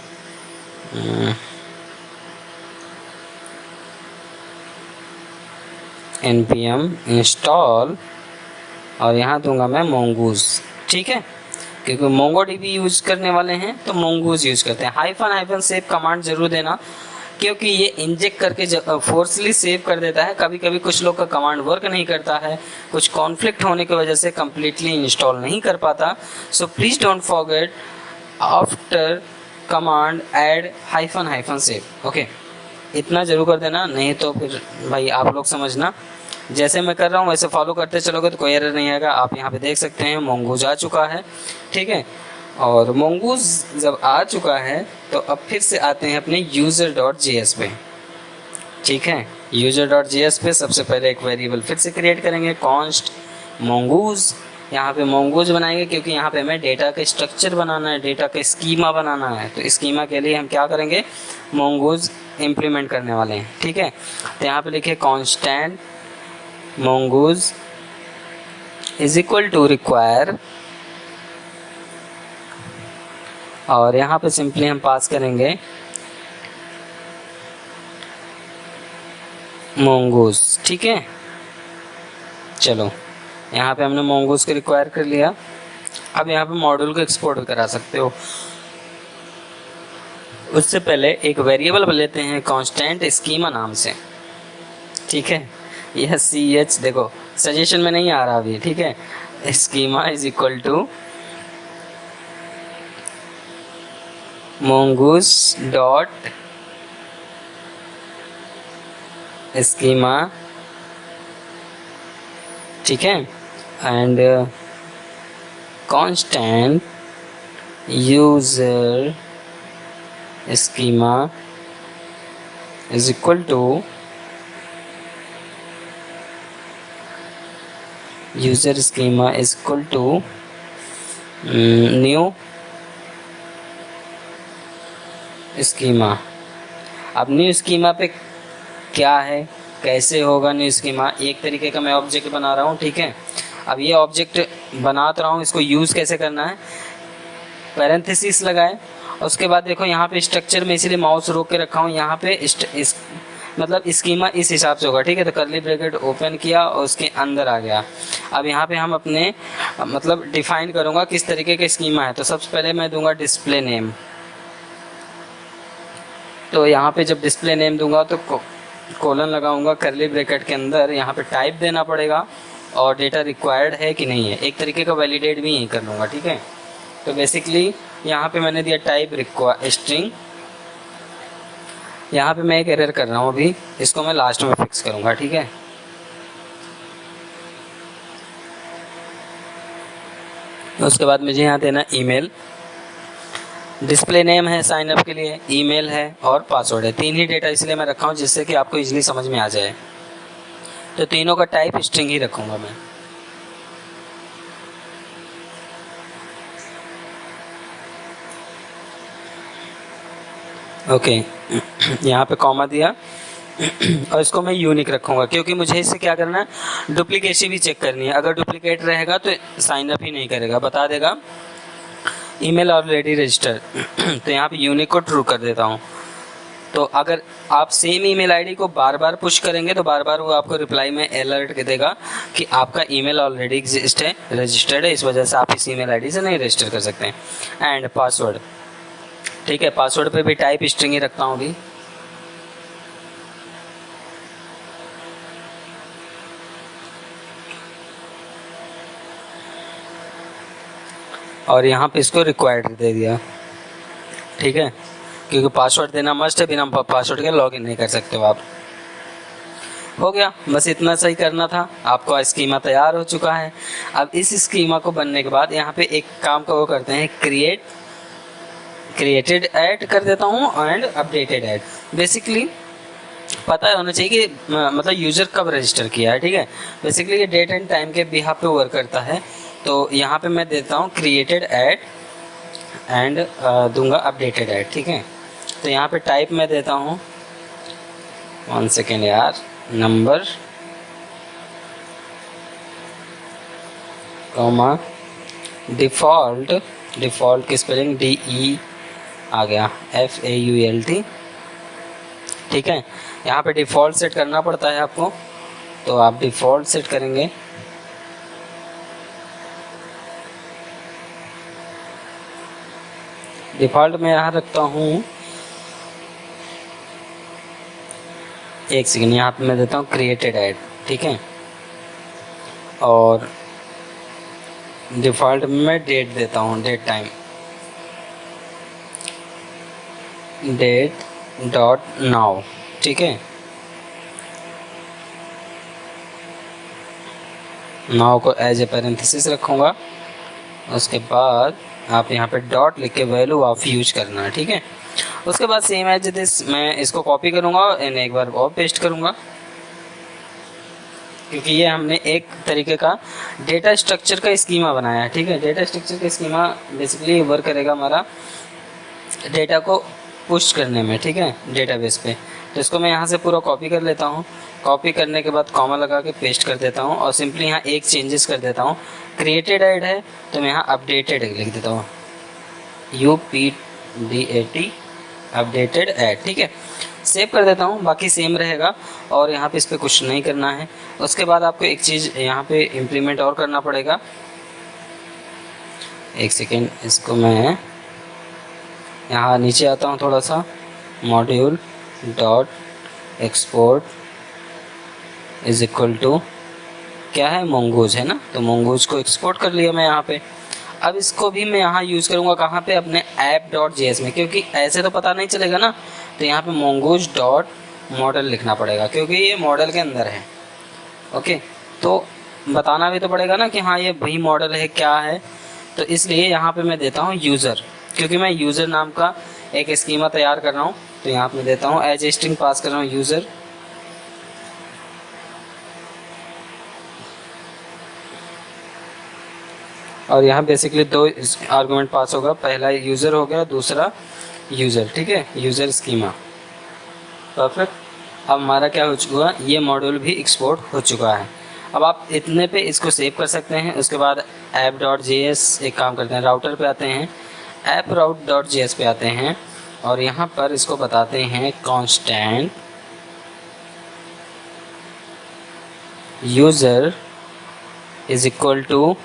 npm इंस्टॉल, और यहाँ दूंगा मैं mongoose, ठीक है, क्योंकि मोंगोडीबी यूज़ करने वाले हैं तो mongoose यूज़ करते हैं। हाइफन सेव कमांड जरूर देना, क्योंकि ये इंजेक्ट करके फोर्सली सेव कर देता है। कभी कभी कुछ लोग का कमांड वर्क नहीं करता है, कुछ कॉन्फ्लिक्ट होने की वजह से कम्प्लीटली इंस्टॉल नहीं कर पाता। So please don't forget after command add hyphen save, okay, इतना जरूर कर देना, नहीं तो फिर भाई आप लोग समझना, जैसे मैं कर रहा हूँ वैसे फॉलो करते चलोगे तो कोई एरर नहीं आएगा। आप यहाँ पे देख सकते हैं mongoose आ चुका है, ठीक है। और mongoose जब आ चुका है तो अब फिर से आते हैं अपने user.js पे, ठीक है। user.js पे सबसे पहले एक वेरिएबल फिर से क्रिएट करेंगे, const mongoose यहाँ पे मोंगोज बनाएंगे क्योंकि यहाँ पे हमें डेटा का स्ट्रक्चर बनाना है, डेटा का स्कीमा बनाना है। तो स्कीमा के लिए हम क्या करेंगे, मोंगोज इम्प्लीमेंट करने वाले हैं। ठीक है, तो यहाँ पे लिखे constant mongoose is equal to require, और यहाँ पे सिंपली हम पास करेंगे मोंगोज। ठीक है, चलो यहाँ पे हमने मोंगोज को रिक्वायर कर लिया। अब यहाँ पे मॉड्यूल को एक्सपोर्ट करा सकते हो। उससे पहले एक वेरिएबल लेते हैं कांस्टेंट स्कीमा नाम से। ठीक है, यह CH देखो सजेशन में नहीं आ रहा अभी। ठीक है, schema is equal to mongoose dot schema. ठीक है, and constant user schema is equal to user schema is equal to new schema. अब न्यू स्कीमा पे क्या है, कैसे होगा न्यू स्कीमा, एक तरीके का मैं ऑब्जेक्ट बना रहा हूँ। ठीक है, अब ये ऑब्जेक्ट बनाता रहा हूँ, इसको यूज़ कैसे करना है, पैरेंथेसिस लगाए। उसके बाद देखो यहाँ पे स्ट्रक्चर में इसीलिए माउस रोक के रखा हूँ, यहाँ पे इस मतलब स्कीमा इस हिसाब से होगा। ठीक है, तो कर्ली ब्रैकेट ओपन किया और उसके अंदर आ गया। अब यहाँ पे हम अपने मतलब डिफाइन करूँगा किस तरीके का स्कीमा है। तो सबसे पहले मैं दूंगा डिस्प्ले नेम। तो यहाँ पे जब डिस्प्ले नेम दूंगा तो कोलन लगाऊंगा कर्ली ब्रैकेट के अंदर, यहाँ पे टाइप देना पड़ेगा और डेटा रिक्वायर्ड है कि नहीं है, एक तरीके का वैलिडेट भी यहीं कर लूँगा। ठीक है, तो बेसिकली यहाँ पे मैंने दिया टाइप रिक्वायर स्ट्रिंग। यहाँ पे मैं एक एरर कर रहा हूँ अभी, इसको मैं लास्ट में फिक्स करूँगा। ठीक है, उसके बाद मुझे यहाँ देना ईमेल। डिस्प्ले नेम है साइन अप के लिए, ईमेल है और पासवर्ड है। तीन ही डेटा इसलिए मैं रखा हूँ जिससे कि आपको इजीली समझ में आ जाए। तो तीनों का टाइप स्ट्रिंग ही रखूँगा मैं। ओके, यहाँ पे कॉमा दिया और इसको मैं यूनिक रखूँगा क्योंकि मुझे इससे क्या करना है, डुप्लीकेसी भी चेक करनी है। अगर डुप्लीकेट रहेगा तो साइन अप ही नहीं करेगा, बता देगा ईमेल ऑलरेडी रजिस्टर। तो यहाँ पे यूनिक को ट्रू कर देता हूँ। तो अगर आप सेम ईमेल आईडी को बार बार पुश करेंगे तो बार बार वो आपको रिप्लाई में अलर्ट देगा कि आपका ईमेल ऑलरेडी एग्जिस्ट है, रजिस्टर्ड है, इस वजह से आप इस ईमेल आईडी से नहीं रजिस्टर कर सकते हैं। एंड पासवर्ड, ठीक है, पासवर्ड पे भी टाइप स्ट्रिंग ही रखता हूँ अभी। और यहाँ पे इसको रिक्वायर्ड दे दिया। ठीक है, क्योंकि पासवर्ड देना मस्ट है, बिना पासवर्ड के लॉगिन नहीं कर सकते हो आप। हो गया, बस इतना सही करना था। आपका स्कीमा तैयार हो चुका है। अब इस स्कीमा को बनने के बाद यहाँ पे एक काम का वो करते हैं, क्रिएटेड ऐड कर देता हूँ एंड अपडेटेड ऐड। बेसिकली पता होना चाहिए कि मतलब यूज़र कब रजिस्टर किया है। ठीक है, बेसिकली ये डेट एंड टाइम के बिहाफ पे वर्क करता है। तो यहाँ पे मैं देता हूँ क्रिएटेड ऐड एंड दूंगा अपडेटेड ऐड। ठीक है, तो यहाँ पे टाइप में देता हूँ, 1 सेकेंड यार, नंबर कॉमा डिफ़ॉल्ट की स्पेलिंग DE आ गया, FAULT। ठीक है, यहाँ पे डिफ़ॉल्ट सेट करना पड़ता है आपको, तो आप डिफ़ॉल्ट सेट करेंगे। डिफ़ॉल्ट में यहाँ रखता हूँ, एक सेकेंड, यहाँ पे मैं देता हूँ क्रिएटेड ऐड। ठीक है, और डिफ़ॉल्ट में मैं डेट देता हूँ, date time, date dot now. ठीक है, नाउ को एज ए पैरेंथेसिस रखूँगा। उसके बाद आप यहाँ पे डॉट लिख के वैल्यू ऑफ यूज करना है। ठीक है, उसके बाद सेम एज दिस मैं इसको कॉपी करूँगा एंड एक बार और पेस्ट करूँगा। क्योंकि ये हमने एक तरीके का डेटा स्ट्रक्चर का स्कीमा बनाया है। ठीक है, डेटा स्ट्रक्चर का स्कीमा बेसिकली वर्क करेगा हमारा डेटा को पुश करने में। ठीक है, डेटाबेस पे। तो इसको मैं यहाँ से पूरा कॉपी कर लेता हूँ। कॉपी करने के बाद कॉमा लगा के पेस्ट कर देता हूँ और सिंपली यहाँ एक चेंजेस कर देता हूँ। क्रिएटेड ऐड है तो मैं यहाँ अपडेटेड लिख देता हूँ, UPDAT अपडेटेड ऐड। ठीक है, सेव कर देता हूँ, बाकी सेम रहेगा और यहाँ पे इस पर कुछ नहीं करना है। उसके बाद आपको एक चीज़ यहाँ पे इम्प्लीमेंट और करना पड़ेगा। एक सेकेंड, इसको मैं यहाँ नीचे आता हूँ थोड़ा सा, module dot export is equal to क्या है, मोंगोज है ना, तो मोंगोज को एक्सपोर्ट कर लिया मैं यहाँ पे। अब इसको भी मैं यहाँ यूज़ करूँगा कहाँ पे, अपने app.js में, क्योंकि ऐसे तो पता नहीं चलेगा ना, तो यहाँ पे mongoose डॉट मॉडल लिखना पड़ेगा क्योंकि ये मॉडल के अंदर है। ओके, तो बताना भी तो पड़ेगा ना कि हाँ ये वही मॉडल है क्या है, तो इसलिए यहाँ पे मैं देता हूँ यूज़र, क्योंकि मैं यूज़र नाम का एक स्कीमा तैयार कर रहा हूँ। तो यहाँ पे देता हूँ एज ए स्ट्रिंग पास कर रहा हूँ यूज़र, और यहाँ बेसिकली दो आर्गुमेंट पास होगा, पहला यूज़र हो गया, दूसरा यूज़र। ठीक है, यूज़र स्कीमा। परफेक्ट। अब हमारा क्या हो चुका है, ये मॉड्यूल भी एक्सपोर्ट हो चुका है। अब आप इतने पे इसको सेव कर सकते हैं। उसके बाद app.js एक काम करते हैं, राउटर पे आते हैं, app.route.js पे आते हैं और यहाँ पर इसको बताते हैं constant user is equal to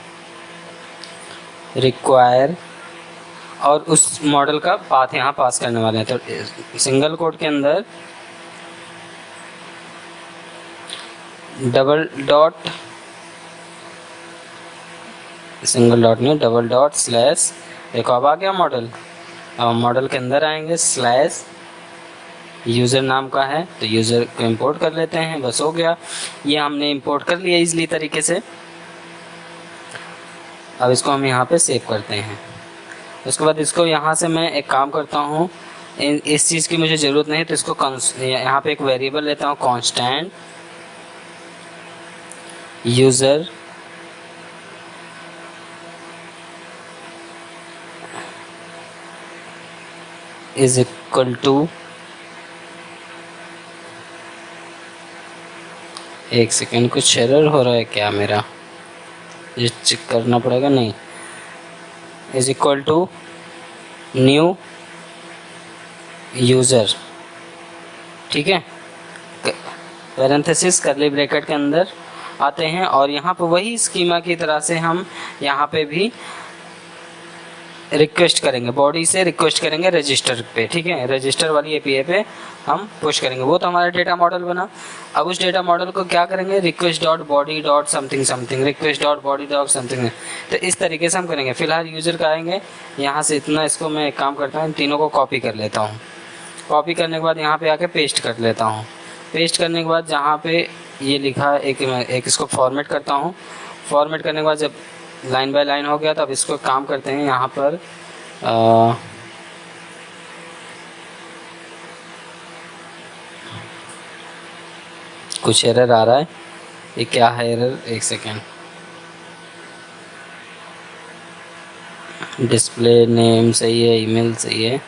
require, और उस मॉडल का पाथ यहाँ पास करने वाले हैं। तो सिंगल कोट के अंदर डबल डॉट, सिंगल डॉट नहीं, डबल डॉट स्लैश, देखो अब आ गया मॉडल। अब मॉडल के अंदर आएंगे, स्लैश यूज़र नाम का है तो यूज़र को इंपोर्ट कर लेते हैं, बस हो गया। ये हमने इंपोर्ट कर लिया इजीली तरीके से। अब इसको हम यहाँ पे सेव करते हैं। उसके बाद इसको यहाँ से मैं एक काम करता हूँ, इस चीज़ की मुझे ज़रूरत नहीं, तो इसको यहाँ पे एक वेरिएबल लेता हूँ, constant user is equal to, एक सेकेंड, कुछ एरर हो रहा है क्या मेरा, ये चेक करना पड़ेगा। नहीं, is equal to new user. ठीक है, पैरेंथेसिस करली ब्रैकेट के अंदर आते हैं और यहाँ पे वही स्कीमा की तरह से हम यहाँ पे भी रिक्वेस्ट करेंगे, बॉडी से रिक्वेस्ट करेंगे रजिस्टर पे। ठीक है, रजिस्टर वाली एपीआई पे हम पुश करेंगे, वो तो हमारा डेटा मॉडल बना। अब उस डेटा मॉडल को क्या करेंगे, request dot body dot something something, request dot body dot something, तो इस तरीके से हम करेंगे। फिलहाल यूज़र का आएंगे, यहाँ से इतना इसको मैं एक काम करता हूँ, तीनों को कॉपी कर लेता हूँ। कॉपी करने के बाद यहाँ पे आके पेस्ट कर लेता हूँ। पेस्ट करने के बाद जहाँ पे ये लिखा है एक इसको फॉर्मेट करता हूँ। फॉर्मेट करने के बाद जब लाइन बाय लाइन हो गया तो अब इसको काम करते हैं, यहाँ पर कुछ एरर आ रहा है, ये क्या है एरर, एक सेकेंड। डिस्प्ले नेम सही है, ईमेल सही है।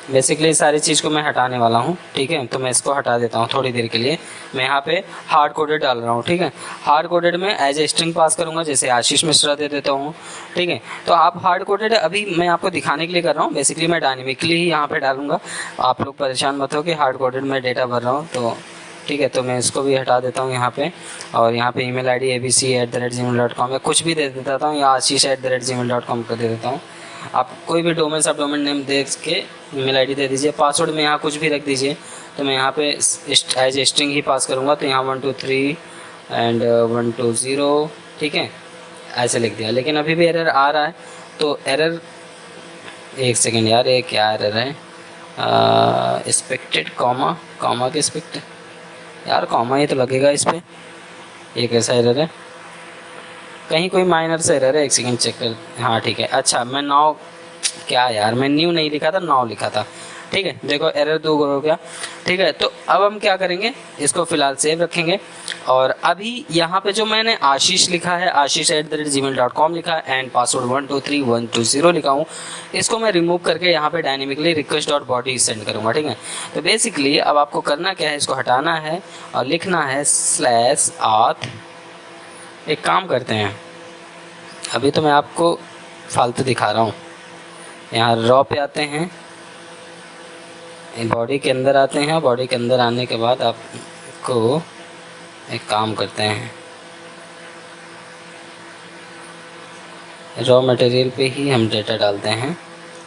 बेसिकली सारी चीज़ को मैं हटाने वाला हूँ। ठीक है, तो मैं इसको हटा देता हूँ थोड़ी देर के लिए। मैं यहाँ पे हार्ड कोडेड डाल रहा हूँ। ठीक है, हार्ड कोडेड में एज ए स्ट्रिंग पास करूँगा, जैसे आशीष मिश्रा दे देता हूँ। ठीक है, तो आप हार्ड कोडेड अभी मैं आपको दिखाने के लिए कर रहा हूँ, बेसिकली मैं डायनेमिकली ही यहाँ पे डालूंगा। आप लोग परेशान मत हो कि हार्ड कोडेड में डेटा भर रहा हूँ, तो ठीक है, तो मैं इसको भी हटा देता हूँ यहाँ पे। और यहाँ पे email ID abc@gmail.com या कुछ भी दे देता हूँ, या आशीष@gmail.com का दे देता हूँ। आप कोई भी डोमेन सब डोमेन नेम देख के ईमेल आईडी दे दीजिए। पासवर्ड में यहाँ कुछ भी रख दीजिए, तो मैं यहाँ पे एज ए स्ट्रिंग ही पास करूँगा, तो यहाँ 1 2 3 एंड 1 2 0। ठीक है, ऐसे लिख दिया, लेकिन अभी भी एरर आ रहा है। तो एरर, एक सेकेंड यार, ये क्या एरर है, एक्सपेक्टेड कॉमा, कॉमा के एक्सपेक्टेड यार, कॉमा ही तो लगेगा इस पर। ये कैसा एरर है, कहीं कोई माइनर से एरर है, एक सेकंड चेक कर। हाँ ठीक है, अच्छा मैं नाउ, क्या यार मैं न्यू नहीं लिखा था, नाउ लिखा था। ठीक है, देखो एरर 2 हो गया। ठीक है, तो अब हम क्या करेंगे, इसको फिलहाल सेव रखेंगे। और अभी यहाँ पे जो मैंने आशीष लिखा है, ashish@gmail.com लिखा है एंड पासवर्ड 123120 लिखा हूँ, इसको मैं रिमूव करके यहाँ पे डायनेमिकली request.body सेंड करूँगा। ठीक है, तो बेसिकली अब आपको करना क्या है, इसको हटाना है और लिखना है /auth। एक काम करते हैं, अभी तो मैं आपको फालतू दिखा रहा हूँ। यहाँ रॉ पे आते हैं, बॉडी के अंदर आते हैं। बॉडी के अंदर आने के बाद आपको एक काम करते हैं, रॉ मटेरियल पे ही हम डेटा डालते हैं।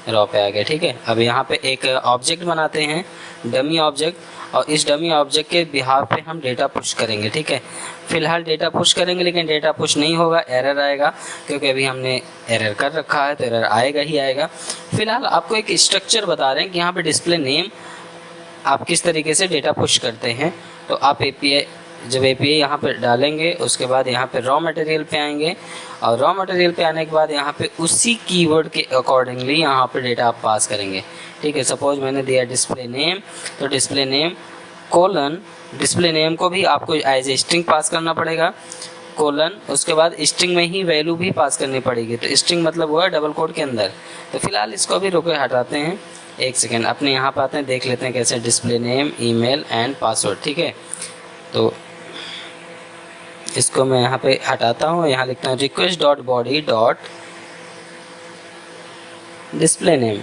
रॉ पे आ गया। ठीक है, अब यहाँ पे एक ऑब्जेक्ट बनाते हैं, डमी ऑब्जेक्ट, और इस डमी ऑब्जेक्ट के बिहाफ पे हम डेटा पुश करेंगे। ठीक है, फिलहाल डेटा पुश करेंगे, लेकिन डेटा पुश नहीं होगा, एरर आएगा, क्योंकि अभी हमने एरर कर रखा है तो एरर आएगा ही आएगा। फिलहाल आपको एक स्ट्रक्चर बता रहे हैं कि यहाँ पे डिस्प्ले नेम आप किस तरीके से डेटा पुश करते हैं। तो आप जब एपीआई यहाँ पे डालेंगे, उसके बाद यहाँ पे रॉ मटेरियल पे आएंगे, और रॉ मटेरियल पे आने के बाद यहाँ पे उसी कीवर्ड के अकॉर्डिंगली यहाँ पे डेटा आप पास करेंगे। ठीक है, सपोज मैंने दिया डिस्प्ले नेम, तो display name colon, display name को भी आपको एज ए स्ट्रिंग पास करना पड़ेगा, कोलन, उसके बाद स्ट्रिंग में ही वैल्यू भी पास करनी पड़ेगी। तो स्ट्रिंग मतलब वो है डबल कोड के अंदर। तो फिलहाल इसको भी रोके हटाते हैं, एक सेकेंड, अपने यहाँ पे आते हैं, देख लेते हैं कैसे, display name, email and password. ठीक है, तो इसको मैं यहाँ पे हटाता हूँ, यहाँ लिखता हूँ request.body.display name,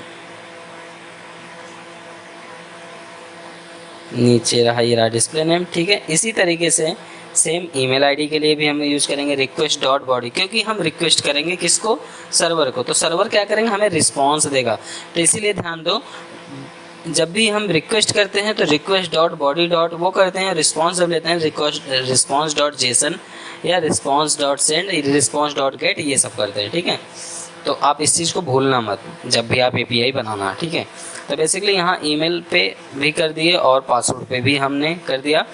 नीचे रहा ये रहा डिस्प्ले नेम। ठीक है, इसी तरीके से सेम ईमेल आईडी के लिए भी हम यूज़ करेंगे request.body, क्योंकि हम रिक्वेस्ट करेंगे किसको, सर्वर को, तो सर्वर क्या करेंगे, हमें रिस्पॉन्स देगा। तो इसीलिए ध्यान दो, जब भी हम रिक्वेस्ट करते हैं तो request.body. वो करते हैं, रिस्पॉन्स जब लेते हैं response.json या response.send, response.get, ये सब करते हैं। ठीक है, तो आप इस चीज़ को भूलना मत जब भी आप एपीआई बनाना। ठीक है, तो बेसिकली यहाँ ईमेल पे भी कर दिए और पासवर्ड पे भी हमने कर दिया।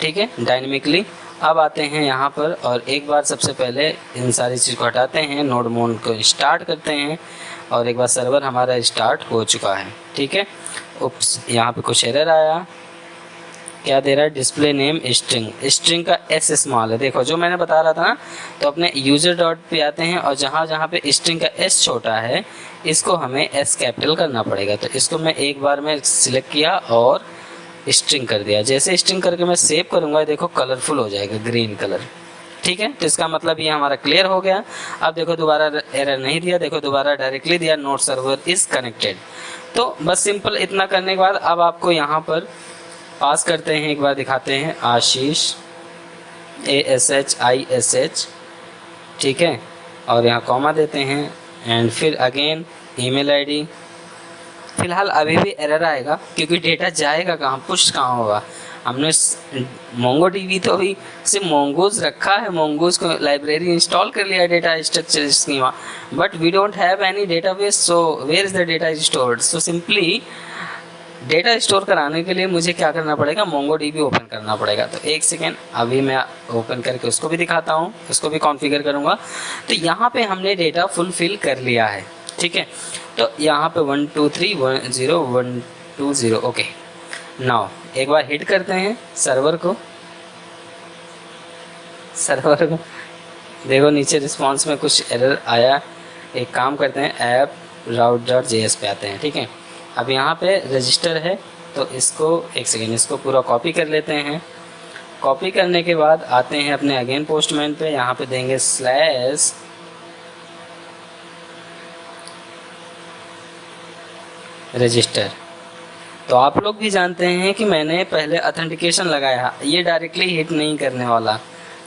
ठीक है, डायनेमिकली। अब आते हैं यहाँ पर और एक बार सबसे पहले इन सारी चीज़ को हटाते हैं, नोड मोड को स्टार्ट करते हैं, और एक बार सर्वर हमारा स्टार्ट हो चुका है। ठीक है, उप्स, यहाँ पे कुछ एरर आया, क्या दे रहा है, डिस्प्ले नेम स्ट्रिंग, स्ट्रिंग का एस स्मॉल है। देखो जो मैंने बता रहा था ना, तो अपने यूज़र डॉट पे आते हैं और जहाँ जहाँ पे स्ट्रिंग का एस छोटा है, इसको हमें एस कैपिटल करना पड़ेगा। तो इसको मैं एक बार में सिलेक्ट किया और स्ट्रिंग कर दिया। जैसे स्ट्रिंग करके मैं सेव करूँगा, देखो कलरफुल हो जाएगा, ग्रीन कलर। ठीक है, तो इसका मतलब ये हमारा क्लियर हो गया। अब देखो दोबारा एरर नहीं दिया, देखो दोबारा डायरेक्टली दिया, नोड सर्वर इज़ कनेक्टेड। तो बस सिंपल इतना करने के बाद अब आपको यहाँ पर पास करते हैं, एक बार दिखाते हैं, आशीष ASHISH। ठीक है, और यहाँ कॉमा देते हैं एंड फिर अगेन ईमेल आईडी। फिलहाल अभी भी एरर आएगा क्योंकि डेटा जाएगा कहाँ, पुश कहाँ होगा। हमने मोंगो डीबी तो अभी सिर्फ मोंगोज रखा है, मोंगोज को लाइब्रेरी इंस्टॉल कर लिया data structure schema, but we don't have any database, so where is the data stored. So simply data store कराने के लिए मुझे क्या करना पड़ेगा, मोंगो डीबी ओपन करना पड़ेगा। तो एक सेकेंड, अभी मैं ओपन करके उसको भी दिखाता हूँ, उसको भी कॉन्फ़िगर करूँगा। तो यहाँ पे हमने डेटा फुलफिल कर लिया है। ठीक है, तो यहाँ पे 12310 ओके। नाउ एक बार हिट करते हैं सर्वर को, देखो नीचे रिस्पॉन्स में कुछ एरर आया। एक काम करते हैं, ऐप route.js पे आते हैं। ठीक है, अब यहाँ पे रजिस्टर है, तो इसको एक सेकेंड, इसको पूरा कॉपी कर लेते हैं। कॉपी करने के बाद आते हैं अपने अगेन पोस्टमैन पे, यहाँ पे देंगे /रजिस्टर। तो आप लोग भी जानते हैं कि मैंने पहले ऑथेंटिकेशन लगाया, ये डायरेक्टली हिट नहीं करने वाला।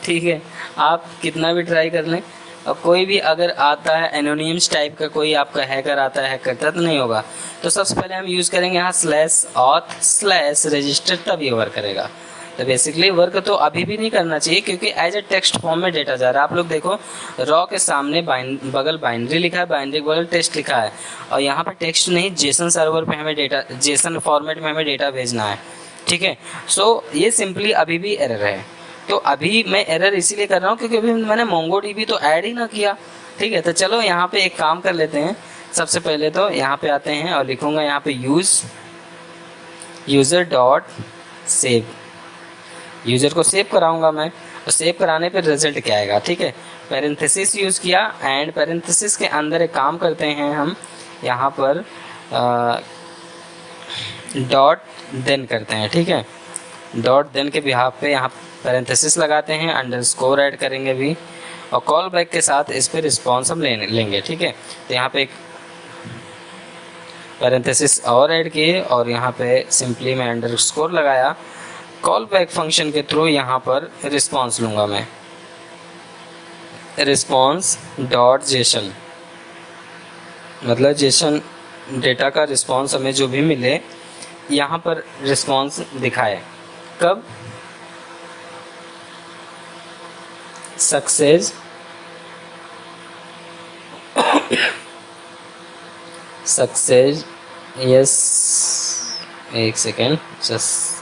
ठीक है, आप कितना भी ट्राई कर लें, और कोई भी अगर आता है एनोनिम्स टाइप का, कोई आपका हैकर आता है, हैक करता तो नहीं होगा। तो सबसे पहले हम यूज़ करेंगे यहाँ /auth/register, तब ये वर्क करेगा। तो बेसिकली वर्क तो अभी भी नहीं करना चाहिए क्योंकि एज ए टेक्स्ट फॉर्म में डेटा जा रहा है। आप लोग देखो, रॉ के सामने बगल बाइनरी लिखा है, बाइनरी के बगल टेक्स्ट लिखा है, और यहाँ पे टेक्स्ट नहीं, जेसन सर्वर पे हमें डेटा, जेसन फॉर्मेट में हमें डेटा भेजना है। ठीक है, सो ये सिंपली अभी भी एरर है। तो अभी मैं एरर इसीलिए कर रहा हूँ क्योंकि अभी मैंने मोंगो डीबी तो ऐड ही ना किया। ठीक है, तो चलो यहाँ पे एक काम कर लेते हैं। सबसे पहले तो यहाँ पे आते हैं और लिखूँगा यहाँ पे use user dot save, user को सेव कराऊंगा मैं, तो सेव कराने पर रिजल्ट क्या आएगा, ठीक है। पैरेंथेसिस यूज़ किया एंड पैरेंथेसिस के अंदर एक काम करते हैं हम यहाँ पर डॉट देन करते हैं, ठीक है। डॉट देन के बिहाफ पे यहाँ पैरेंथेसिस लगाते हैं, अंडरस्कोर ऐड करेंगे भी, और कॉल बैक के साथ इस पर रिस्पॉन्स हम लेंगे, ठीक है। तो यहाँ पे एक पैरेंथेसिस और ऐड किए और यहाँ पे सिंपली मैं अंडरस्कोर लगाया। कॉल बैक फंक्शन के थ्रू यहाँ पर रिस्पॉन्स लूँगा मैं, रिस्पॉन्स डॉट जेसन, मतलब जेसन डेटा का रिस्पॉन्स हमें जो भी मिले यहाँ पर रिस्पॉन्स दिखाए। कब? सक्सेस सक्सेस यस, एक सेकेंड जस्ट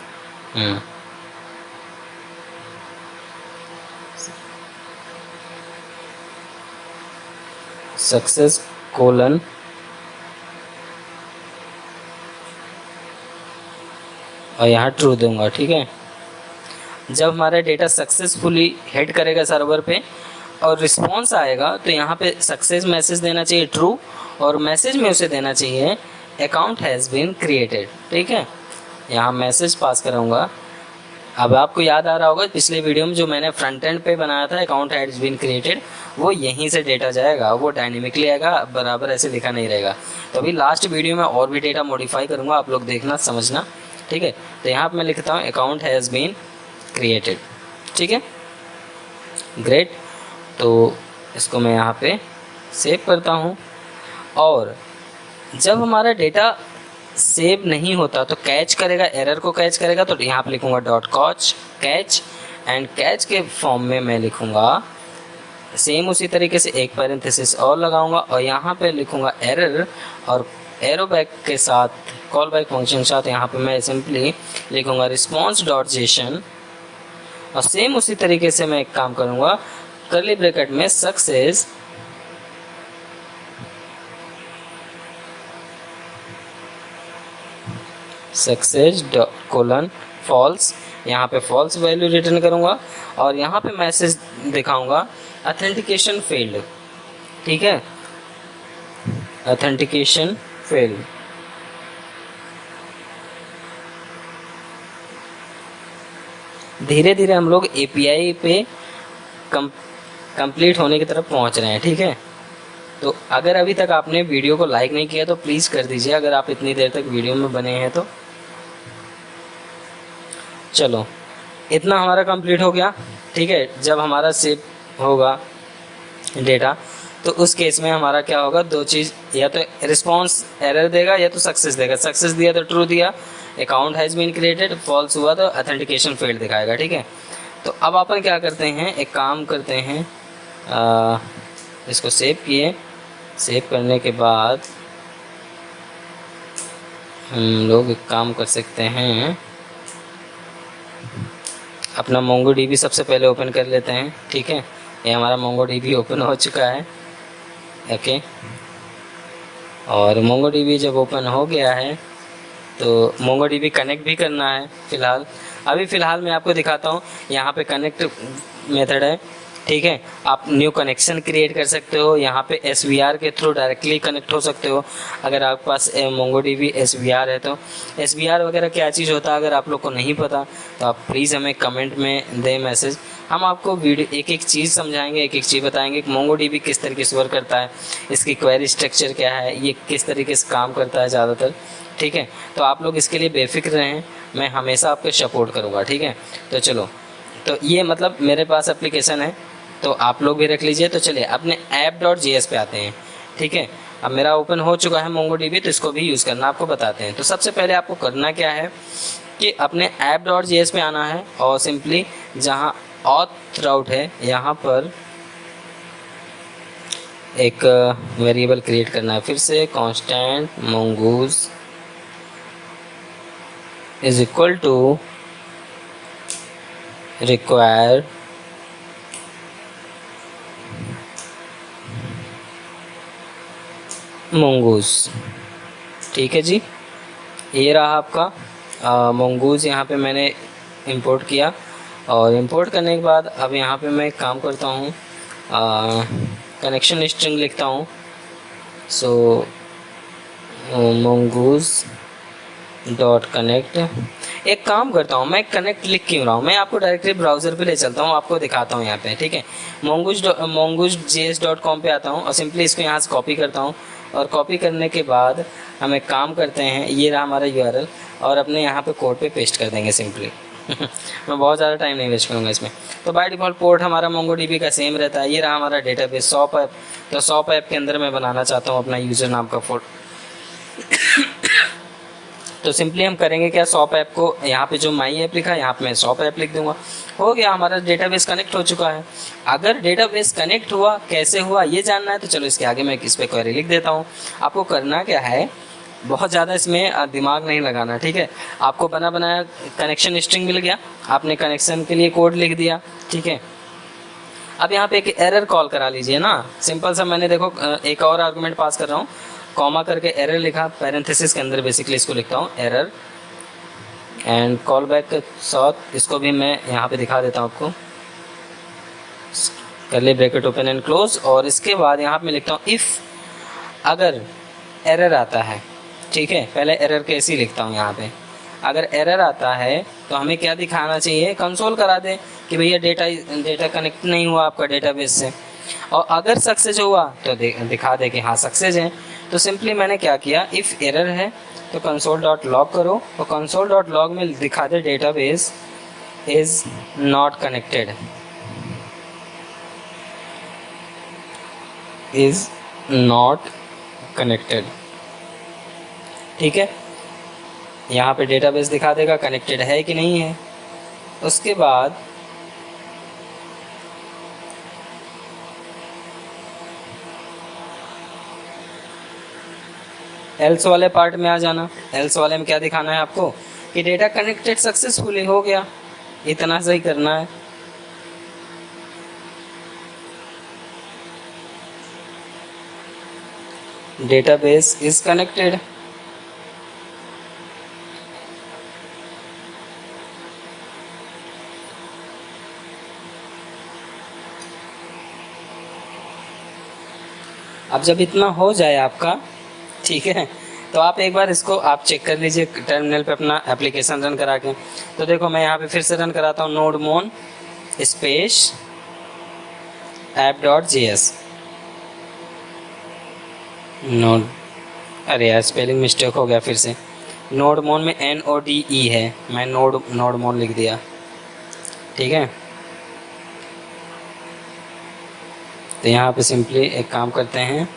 सक्सेस कोलन और यहाँ ट्रू दूंगा, ठीक है। जब हमारा डेटा सक्सेसफुली हिट करेगा सर्वर पे और रिस्पॉन्स आएगा तो यहाँ पे सक्सेस मैसेज देना चाहिए ट्रू, और मैसेज में उसे देना चाहिए अकाउंट हैज़ बीन क्रिएटेड, ठीक है। यहाँ मैसेज पास कराऊंगा। अब आपको याद आ रहा होगा पिछले वीडियो में जो मैंने फ्रंट एंड पे बनाया था अकाउंट हैज़ बीन क्रिएटेड, वो यहीं से डेटा जाएगा, वो डायनेमिकली आएगा, बराबर ऐसे लिखा नहीं रहेगा। तो अभी लास्ट वीडियो में और भी डेटा मॉडिफाई करूँगा, आप लोग देखना समझना, ठीक है। तो यहाँ पर मैं लिखता हूँ अकाउंट हैज़ बीन क्रिएटेड, ठीक है, ग्रेट। तो इसको मैं यहाँ पे सेव करता हूँ, और जब हमारा डेटा सेव नहीं होता तो कैच करेगा, एरर को कैच करेगा, तो यहाँ पे लिखूँगा डॉट कैच एंड कैच के फॉर्म में मैं लिखूँगा सेम उसी तरीके से एक पैरेंथेसिस और लगाऊंगा और यहाँ पे लिखूँगा एरर, और एरो बैक के साथ कॉल बैक फंक्शन के साथ यहाँ पे मैं सिंपली लिखूँगा रिस्पॉन्स डॉट जेसन, और सेम उसी तरीके से मैं एक काम करूँगा, कर्ली ब्रैकेट में सक्सेस कोलन फॉल्स, यहाँ पे फॉल्स वैल्यू रिटर्न करूँगा, और यहाँ पे मैसेज दिखाऊँगा ऑथेंटिकेशन फेल्ड, ठीक है, ऑथेंटिकेशन फेल्ड। धीरे धीरे हम लोग एपीआई पे कंप्लीट होने की तरफ पहुंच रहे हैं, ठीक है। तो अगर अभी तक आपने वीडियो को लाइक नहीं किया तो प्लीज़ कर दीजिए, अगर आप इतनी देर तक वीडियो में बने हैं तो। चलो, इतना हमारा कंप्लीट हो गया, ठीक है। जब हमारा सेव होगा डेटा तो उस केस में हमारा क्या होगा, दो चीज़, या तो रिस्पॉन्स एरर देगा या तो सक्सेस देगा। सक्सेस दिया तो ट्रू दिया, account has been created, false हुआ तो ऑथेंटिकेशन फेल्ड दिखाएगा, ठीक है। तो अब अपन क्या करते हैं, एक काम करते हैं, इसको सेव किए, सेव करने के बाद हम लोग एक काम कर सकते हैं, अपना MongoDB सबसे पहले ओपन कर लेते हैं, ठीक है। ये हमारा MongoDB ओपन हो चुका है, ओके। और MongoDB जब ओपन हो गया है तो MongoDB कनेक्ट भी करना है फ़िलहाल। अभी फ़िलहाल मैं आपको दिखाता हूँ, यहाँ पे कनेक्ट मेथड है, ठीक है। आप न्यू कनेक्शन क्रिएट कर सकते हो, यहाँ पे SVR के थ्रू डायरेक्टली कनेक्ट हो सकते हो अगर आपके पास MongoDB SVR है तो। SVR वगैरह क्या चीज़ होता है अगर आप लोग को नहीं पता तो आप प्लीज़ हमें कमेंट में दें मैसेज, हम आपको वीडियो एक एक चीज़ समझाएंगे, एक एक चीज़ बताएंगे कि MongoDB किस तरीके से वर्क करता है, इसकी क्वेरी स्ट्रक्चर क्या है, ये किस तरीके से काम करता है ज़्यादातर, ठीक है। तो आप लोग इसके लिए बेफिक्र रहें, मैं हमेशा आपको सपोर्ट करूँगा, ठीक है। तो चलो, तो ये मतलब मेरे पास एप्लीकेशन है तो आप लोग भी रख लीजिए। तो चलिए अपने app.js पे आते हैं, ठीक है। अब मेरा ओपन हो चुका है MongoDB, तो इसको भी यूज़ करना आपको बताते हैं। तो सबसे पहले आपको करना क्या है कि अपने app.js पे आना है और सिंपली जहाँ ऑथ राउट है यहाँ पर एक वेरिएबल क्रिएट करना है, फिर से constant mongoose is equal to require mongoose, ठीक है जी। ये रहा आपका मोंगूज यहाँ पे मैंने इंपोर्ट किया, और इंपोर्ट करने के बाद अब यहाँ पे मैं एक काम करता हूँ, कनेक्शन स्ट्रिंग लिखता हूँ। सो मोंगूज डॉट कनेक्ट, एक काम करता हूँ, मैं कनेक्ट लिख क्यों रहा हूँ, मैं आपको डायरेक्टली ब्राउज़र पे ले चलता हूँ, आपको दिखाता हूँ यहाँ पे, ठीक है। mongoose.js.com पे आता हूँ और सिंपली इसको यहाँ से कॉपी करता हूँ, और कॉपी करने के बाद हम एक काम करते हैं, ये रहा हमारा URL, और अपने यहाँ पे कोड पे पेस्ट कर देंगे सिंपली। मैं बहुत ज़्यादा टाइम नहीं वेस्ट करूँगा इसमें। तो बाय डिफ़ॉल्ट पोर्ट हमारा MongoDB का सेम रहता है। ये रहा हमारा डेटाबेस SOAP ऐप। तो SOAP ऐप के अंदर मैं बनाना चाहता हूँ अपना यूज़र नाम का फोल्डर। तो सिंपली हम करेंगे क्या, SOAP ऐप को यहाँ पे जो माई ऐप लिखा है यहाँ पे मैं SOAP ऐप लिख दूंगा। हो गया, हमारा डेटाबेस कनेक्ट हो चुका है। अगर डेटाबेस कनेक्ट हुआ, कैसे हुआ ये जानना है तो चलो इसके आगे मैं इस पर क्वेरी लिख देता हूँ। आपको करना क्या है, बहुत ज़्यादा इसमें दिमाग नहीं लगाना, ठीक है। आपको बना बनाया कनेक्शन स्ट्रिंग मिल गया, आपने कनेक्शन के लिए कोड लिख दिया, ठीक है। अब यहाँ पे एक एरर कॉल करा लीजिए ना, सिंपल सा। मैंने देखो एक और आर्गुमेंट पास कर रहा हूँ, कॉमा करके एरर लिखा, पैरेंथेसिस के अंदर बेसिकली इसको लिखता हूँ एरर, एंड कॉल बैक साथ इसको भी मैं यहाँ पे दिखा देता हूँ आपको, curly bracket open and close. और इसके बाद यहाँ पे मैं लिखता हूँ इफ़ अगर एरर आता है, ठीक है। पहले एरर कैसे लिखता हूँ यहाँ पे, अगर एरर आता है तो हमें क्या दिखाना चाहिए, कंसोल करा दे कि भैया डेटा कनेक्ट नहीं हुआ आपका डेटाबेस से। और अगर सक्सेस हुआ तो दिखा दे कि हाँ सक्सेस है। तो सिंपली मैंने क्या किया, इफ़ एरर है तो कंसोल डॉट लॉग करो, और कंसोल डॉट लॉग में दिखा दे database is not connected, is not connected, ठीक है। यहाँ पे डेटाबेस दिखा देगा कनेक्टेड है कि नहीं है। उसके बाद एल्स वाले पार्ट में आ जाना। एल्स वाले में क्या दिखाना है आपको कि डेटा कनेक्टेड सक्सेसफुली हो गया, इतना सही करना है। डेटाबेस इज कनेक्टेड, अब जब इतना हो जाए आपका, ठीक है, तो आप एक बार इसको आप चेक कर लीजिए टर्मिनल पे अपना एप्लीकेशन रन करा के। तो देखो मैं यहाँ पे फिर से रन कराता हूँ, nodemon स्पेस app.js, नोड, अरे यार स्पेलिंग मिस्टेक हो गया फिर से, nodemon में NODE है, मैं nodemon लिख दिया, ठीक है। तो यहाँ पे सिंपली एक काम करते हैं,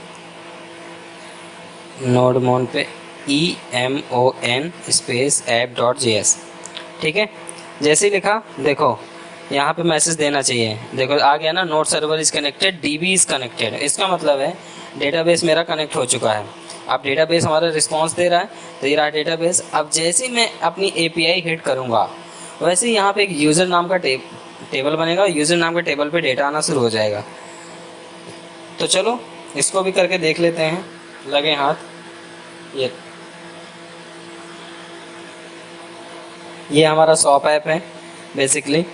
nodemon पे EMON स्पेस app.js, ठीक है। जैसे ही लिखा देखो यहाँ पे मैसेज देना चाहिए, देखो आ गया ना, node server is connected, DB is connected. इसका मतलब है डेटाबेस मेरा कनेक्ट हो चुका है। अब डेटाबेस हमारा रिस्पांस दे रहा है, तो ये रहा डेटाबेस। अब जैसे ही मैं अपनी API हिट करूँगा वैसे ही यहाँ पे एक यूज़र नाम का टेबल बनेगा, यूज़र नाम के टेबल पे डेटा आना शुरू हो जाएगा। तो चलो इसको भी करके देख लेते हैं, लगे हाथ। ये हमारा SOAP ऐप है। बेसिकली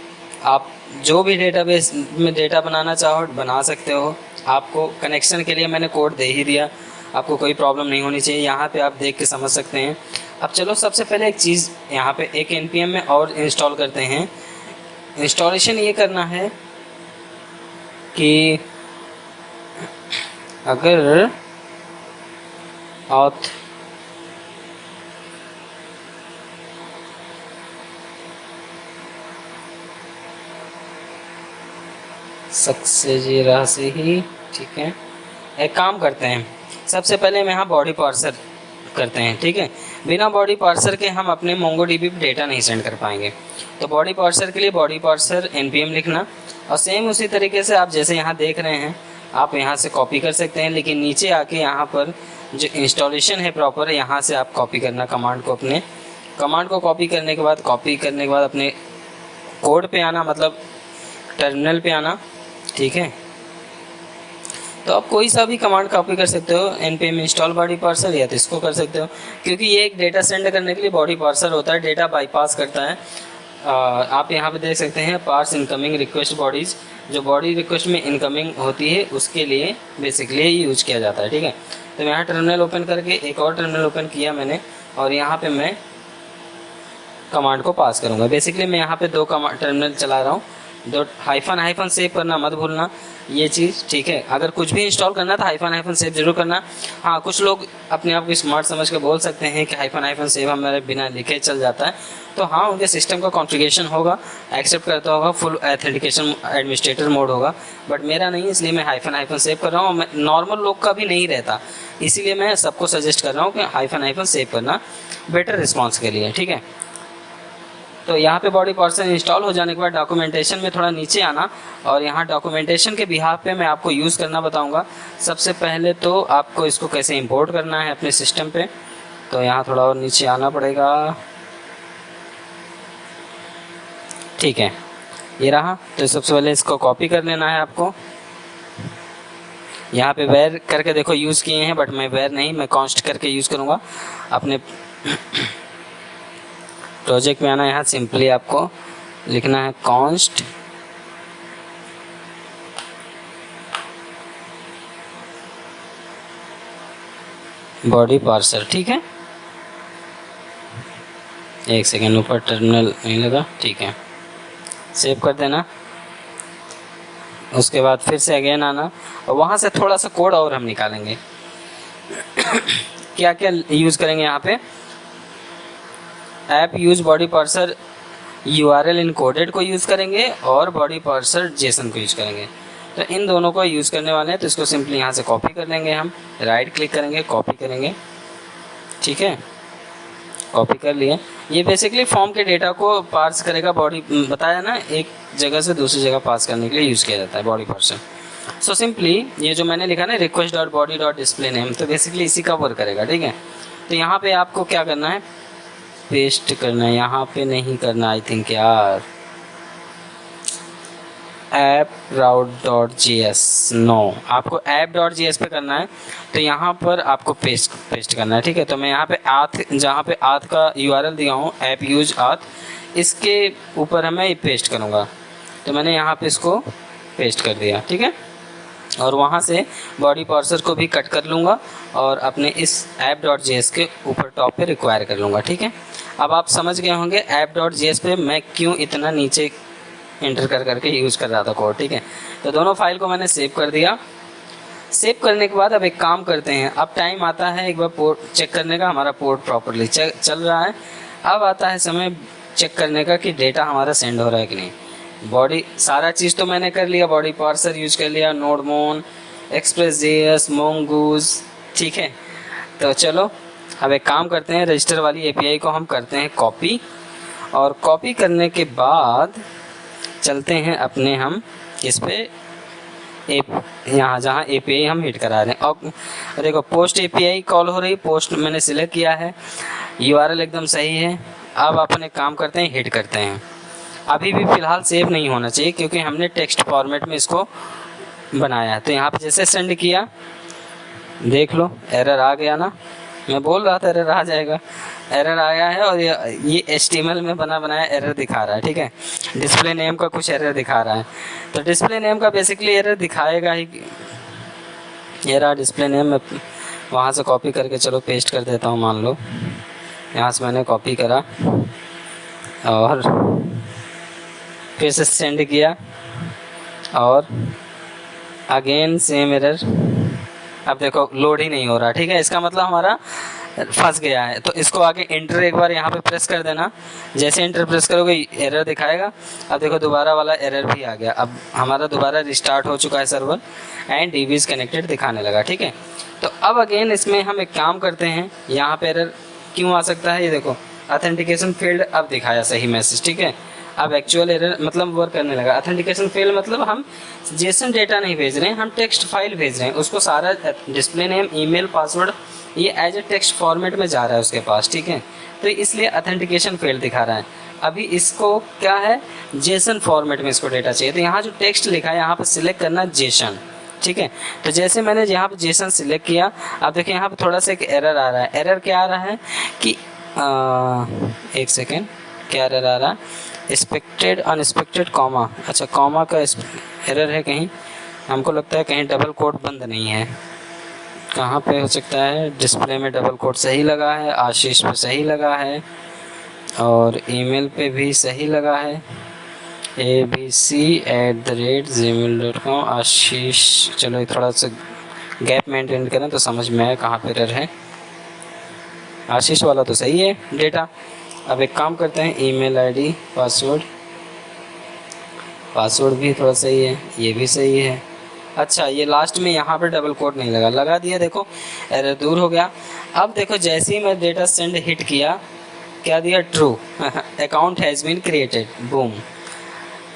आप जो भी डेटाबेस में डेटा बनाना चाहो बना सकते हो। आपको कनेक्शन के लिए मैंने कोड दे ही दिया, आपको कोई प्रॉब्लम नहीं होनी चाहिए, यहाँ पे आप देख के समझ सकते हैं। अब चलो सबसे पहले एक चीज़ यहाँ पे एक npm में और इंस्टॉल करते हैं। इंस्टॉलेशन ये करना है कि अगर auth सक्सेस ये रहा से ही, ठीक है। एक काम करते हैं, सबसे पहले हम यहाँ बॉडी पार्सर करते हैं, ठीक है। बिना बॉडी पार्सर के हम अपने MongoDB पे डेटा नहीं सेंड कर पाएंगे। तो बॉडी पार्सर के लिए बॉडी पार्सर npm लिखना, और सेम उसी तरीके से आप जैसे यहाँ देख रहे हैं आप यहाँ से कॉपी कर सकते हैं, लेकिन नीचे आके यहाँ पर जो इंस्टॉलेशन है प्रॉपर, यहाँ से आप कॉपी करना कमांड को। अपने कमांड को कॉपी करने के बाद अपने कोड पे आना, मतलब टर्मिनल पे आना, ठीक है। तो आप कोई सा भी कमांड कॉपी कर सकते हो, npm इंस्टॉल बॉडी पार्सर, या तो इसको कर सकते हो, क्योंकि ये एक डेटा सेंड करने के लिए बॉडी पार्सर होता है, डेटा बाईपास करता है। आप यहाँ पे देख सकते हैं पार्स इनकमिंग रिक्वेस्ट बॉडीज़, जो बॉडी रिक्वेस्ट में इनकमिंग होती है उसके लिए बेसिकली यूज किया जाता है, ठीक है। तो यहाँ टर्मिनल ओपन करके एक और टर्मिनल ओपन किया मैंने, और यहाँ पे मैं कमांड को पास करूँगा। बेसिकली मैं यहाँ पे 2 टर्मिनल चला रहा हूँ, दो हाइफन सेव करना मत भूलना ये चीज़, ठीक है। अगर कुछ भी इंस्टॉल करना तो हाइफन सेव जरूर करना। हाँ, कुछ लोग अपने आप को स्मार्ट समझ के बोल सकते हैं कि हाइफन सेव हमारे बिना लिखे चल जाता है, तो हाँ, उनके सिस्टम का कॉन्फ़िगरेशन होगा, एक्सेप्ट करता होगा, फुल एथेंटिकेशन एडमिनिस्ट्रेटर मोड होगा, बट मेरा नहीं, इसलिए मैं हाइफन सेव कर रहा हूँ। मैं नॉर्मल लोग का भी नहीं रहता, इसीलिए मैं सबको सजेस्ट कर रहा हूँ कि हाइफन सेव करना बेटर रिस्पॉन्स के लिए, ठीक है। तो यहाँ पे बॉडी पार्सर इंस्टॉल हो जाने के बाद डॉक्यूमेंटेशन में थोड़ा नीचे आना, और यहाँ डॉक्यूमेंटेशन के बिहाफ पे मैं आपको यूज़ करना बताऊँगा। सबसे पहले तो आपको इसको कैसे इंपोर्ट करना है अपने सिस्टम पे, तो यहाँ थोड़ा और नीचे आना पड़ेगा, ठीक है, ये रहा। तो सबसे पहले इसको कॉपी कर लेना है आपको। यहाँ पे वेर करके देखो यूज़ किए हैं, बट मैं वेर नहीं, मैं कॉन्स्ट करके यूज़ करूँगा। अपने प्रोजेक्ट में आना, यहाँ सिंपली आपको लिखना है कॉन्स्ट बॉडी पार्सर, ठीक है। एक सेकेंड, ऊपर टर्मिनल नहीं लगा, ठीक है, सेव कर देना। उसके बाद फिर से अगेन आना, और वहाँ से थोड़ा सा कोड और हम निकालेंगे। क्या क्या यूज़ करेंगे यहाँ पे, app use body parser URL encoded को यूज़ करेंगे, और बॉडी पार्सर जेसन को यूज़ करेंगे। तो इन दोनों को यूज़ करने वाले हैं, तो इसको सिंपली यहाँ से कॉपी कर लेंगे, हम राइट क्लिक करेंगे, कॉपी करेंगे, ठीक है, कॉपी कर लिए। ये बेसिकली फॉर्म के डेटा को पार्स करेगा, बॉडी बताया ना, एक जगह से दूसरी जगह पास करने के लिए यूज़ किया जाता है बॉडी पार्सर। सो सिंपली ये जो मैंने लिखा ना request.body.displayName, तो बेसिकली इसी का वर्क करेगा, ठीक है। तो यहाँ पे आपको क्या करना है, पेस्ट करना है, यहाँ पे नहीं करना आई थिंक यार, app.route.js, नो, आपको app.js पे करना है। तो यहाँ पर आपको पेस्ट करना है, ठीक है। तो मैं यहाँ पे आथ, जहाँ पे आथ का URL दिया हूँ, ऐप यूज आथ, इसके ऊपर मैं पेस्ट करूँगा। तो मैंने यहाँ पे इसको पेस्ट कर दिया, ठीक है। और वहाँ से बॉडी पार्सर को भी कट कर लूँगा, और अपने इस app.js के ऊपर टॉप पे रिक्वायर कर लूँगा, ठीक है। अब आप समझ गए होंगे app.js पे मैं क्यों इतना नीचे इंटर करके यूज़ कर रहा था कोड, ठीक है। तो दोनों फाइल को मैंने सेव कर दिया। सेव करने के बाद अब एक काम करते हैं, अब टाइम आता है एक बार पोर्ट चेक करने का, हमारा पोर्ट प्रॉपरली चल रहा है। अब आता है समय चेक करने का कि डेटा हमारा सेंड हो रहा है कि नहीं। बॉडी सारा चीज़ तो मैंने कर लिया, बॉडी पार्सर यूज कर लिया, नोडमोन, एक्सप्रेस.js, मोंगूज, ठीक है। तो चलो अब एक काम करते हैं, रजिस्टर वाली API को हम करते हैं कॉपी, और कॉपी करने के बाद चलते हैं अपने हम इस पे यहाँ जहाँ API हम हिट करा रहे हैं। और देखो पोस्ट API कॉल हो रही, पोस्ट मैंने सिलेक्ट किया है, URL एकदम सही है। अब अपन एक काम करते हैं, हिट करते हैं। अभी भी फ़िलहाल सेव नहीं होना चाहिए, क्योंकि हमने टेक्स्ट फॉर्मेट में इसको बनाया है। तो यहाँ पे जैसे सेंड किया, देख लो एरर आ गया ना, मैं बोल रहा था एरर आ जाएगा, एरर आया है। और ये HTML में बनाया एरर दिखा रहा है, ठीक है। डिस्प्ले नेम का कुछ एरर दिखा रहा है, तो डिस्प्ले नेम का बेसिकली एरर दिखाएगा ही। ये रहा डिस्प्ले नेम, मैं वहाँ से कॉपी करके चलो पेस्ट कर देता हूँ। मान लो यहाँ से मैंने कॉपी करा और फिर से सेंड किया, और अगेन सेम एरर। अब देखो लोड ही नहीं हो रहा, ठीक है। इसका मतलब हमारा फंस गया है। तो इसको आगे इंटर एक बार यहाँ पे प्रेस कर देना, जैसे इंटर प्रेस करोगे एरर दिखाएगा। अब देखो दोबारा वाला एरर भी आ गया, अब हमारा दोबारा रिस्टार्ट हो चुका है server, and DB is connected दिखाने लगा, ठीक है। तो अब अगेन इसमें हम एक काम करते हैं, यहाँ पे एरर क्यों आ सकता है, ये देखो ऑथेंटिकेशन फेल्ड, अब दिखाया सही मैसेज, ठीक है। अब एक्चुअल एरर मतलब वर्क करने लगा। ऑथेंटिकेशन फेल मतलब हम जेसन डेटा नहीं भेज रहे हैं, हम टेक्स्ट फाइल भेज रहे हैं, उसको सारा डिस्प्ले नेम, ईमेल, पासवर्ड ये एज ए टेक्स्ट फॉर्मेट में जा रहा है उसके पास, ठीक है। तो इसलिए ऑथेंटिकेशन फेल दिखा रहा है। अभी इसको क्या है, जेसन फॉर्मेट में इसको डेटा चाहिए। तो यहाँ जो टेक्स्ट लिखा है यहाँ पर सिलेक्ट करना जेसन, ठीक है। तो जैसे मैंने यहाँ पे जेसन सिलेक्ट किया, अब देखिए यहाँ पे थोड़ा सा एक एरर आ रहा है। एरर क्या आ रहा है कि एक सेकेंड, क्या एरर आ रहा है, एक्सपेक्टेड अनएक्सपेक्टेड कॉमा, अच्छा कॉमा का एरर है कहीं, हमको लगता है कहीं डबल कोट बंद नहीं है। कहाँ पे हो सकता है, डिस्प्ले में डबल कोट सही लगा है, आशीष पे सही लगा है और ईमेल पे भी सही लगा है, abc@gmail.com आशीष। चलो थोड़ा सा गैप मेंटेन करें तो समझ में आए कहाँ पे एरर है। आशीष वाला तो सही है डेटा। अब एक काम करते हैं, ईमेल आईडी पासवर्ड भी थोड़ा सही है, ये भी सही है। अच्छा ये लास्ट में यहाँ पे डबल कोट नहीं लगा दिया, देखो एरर दूर हो गया। अब देखो जैसे ही मैं डेटा सेंड हिट किया, क्या दिया, true, account has been created, boom.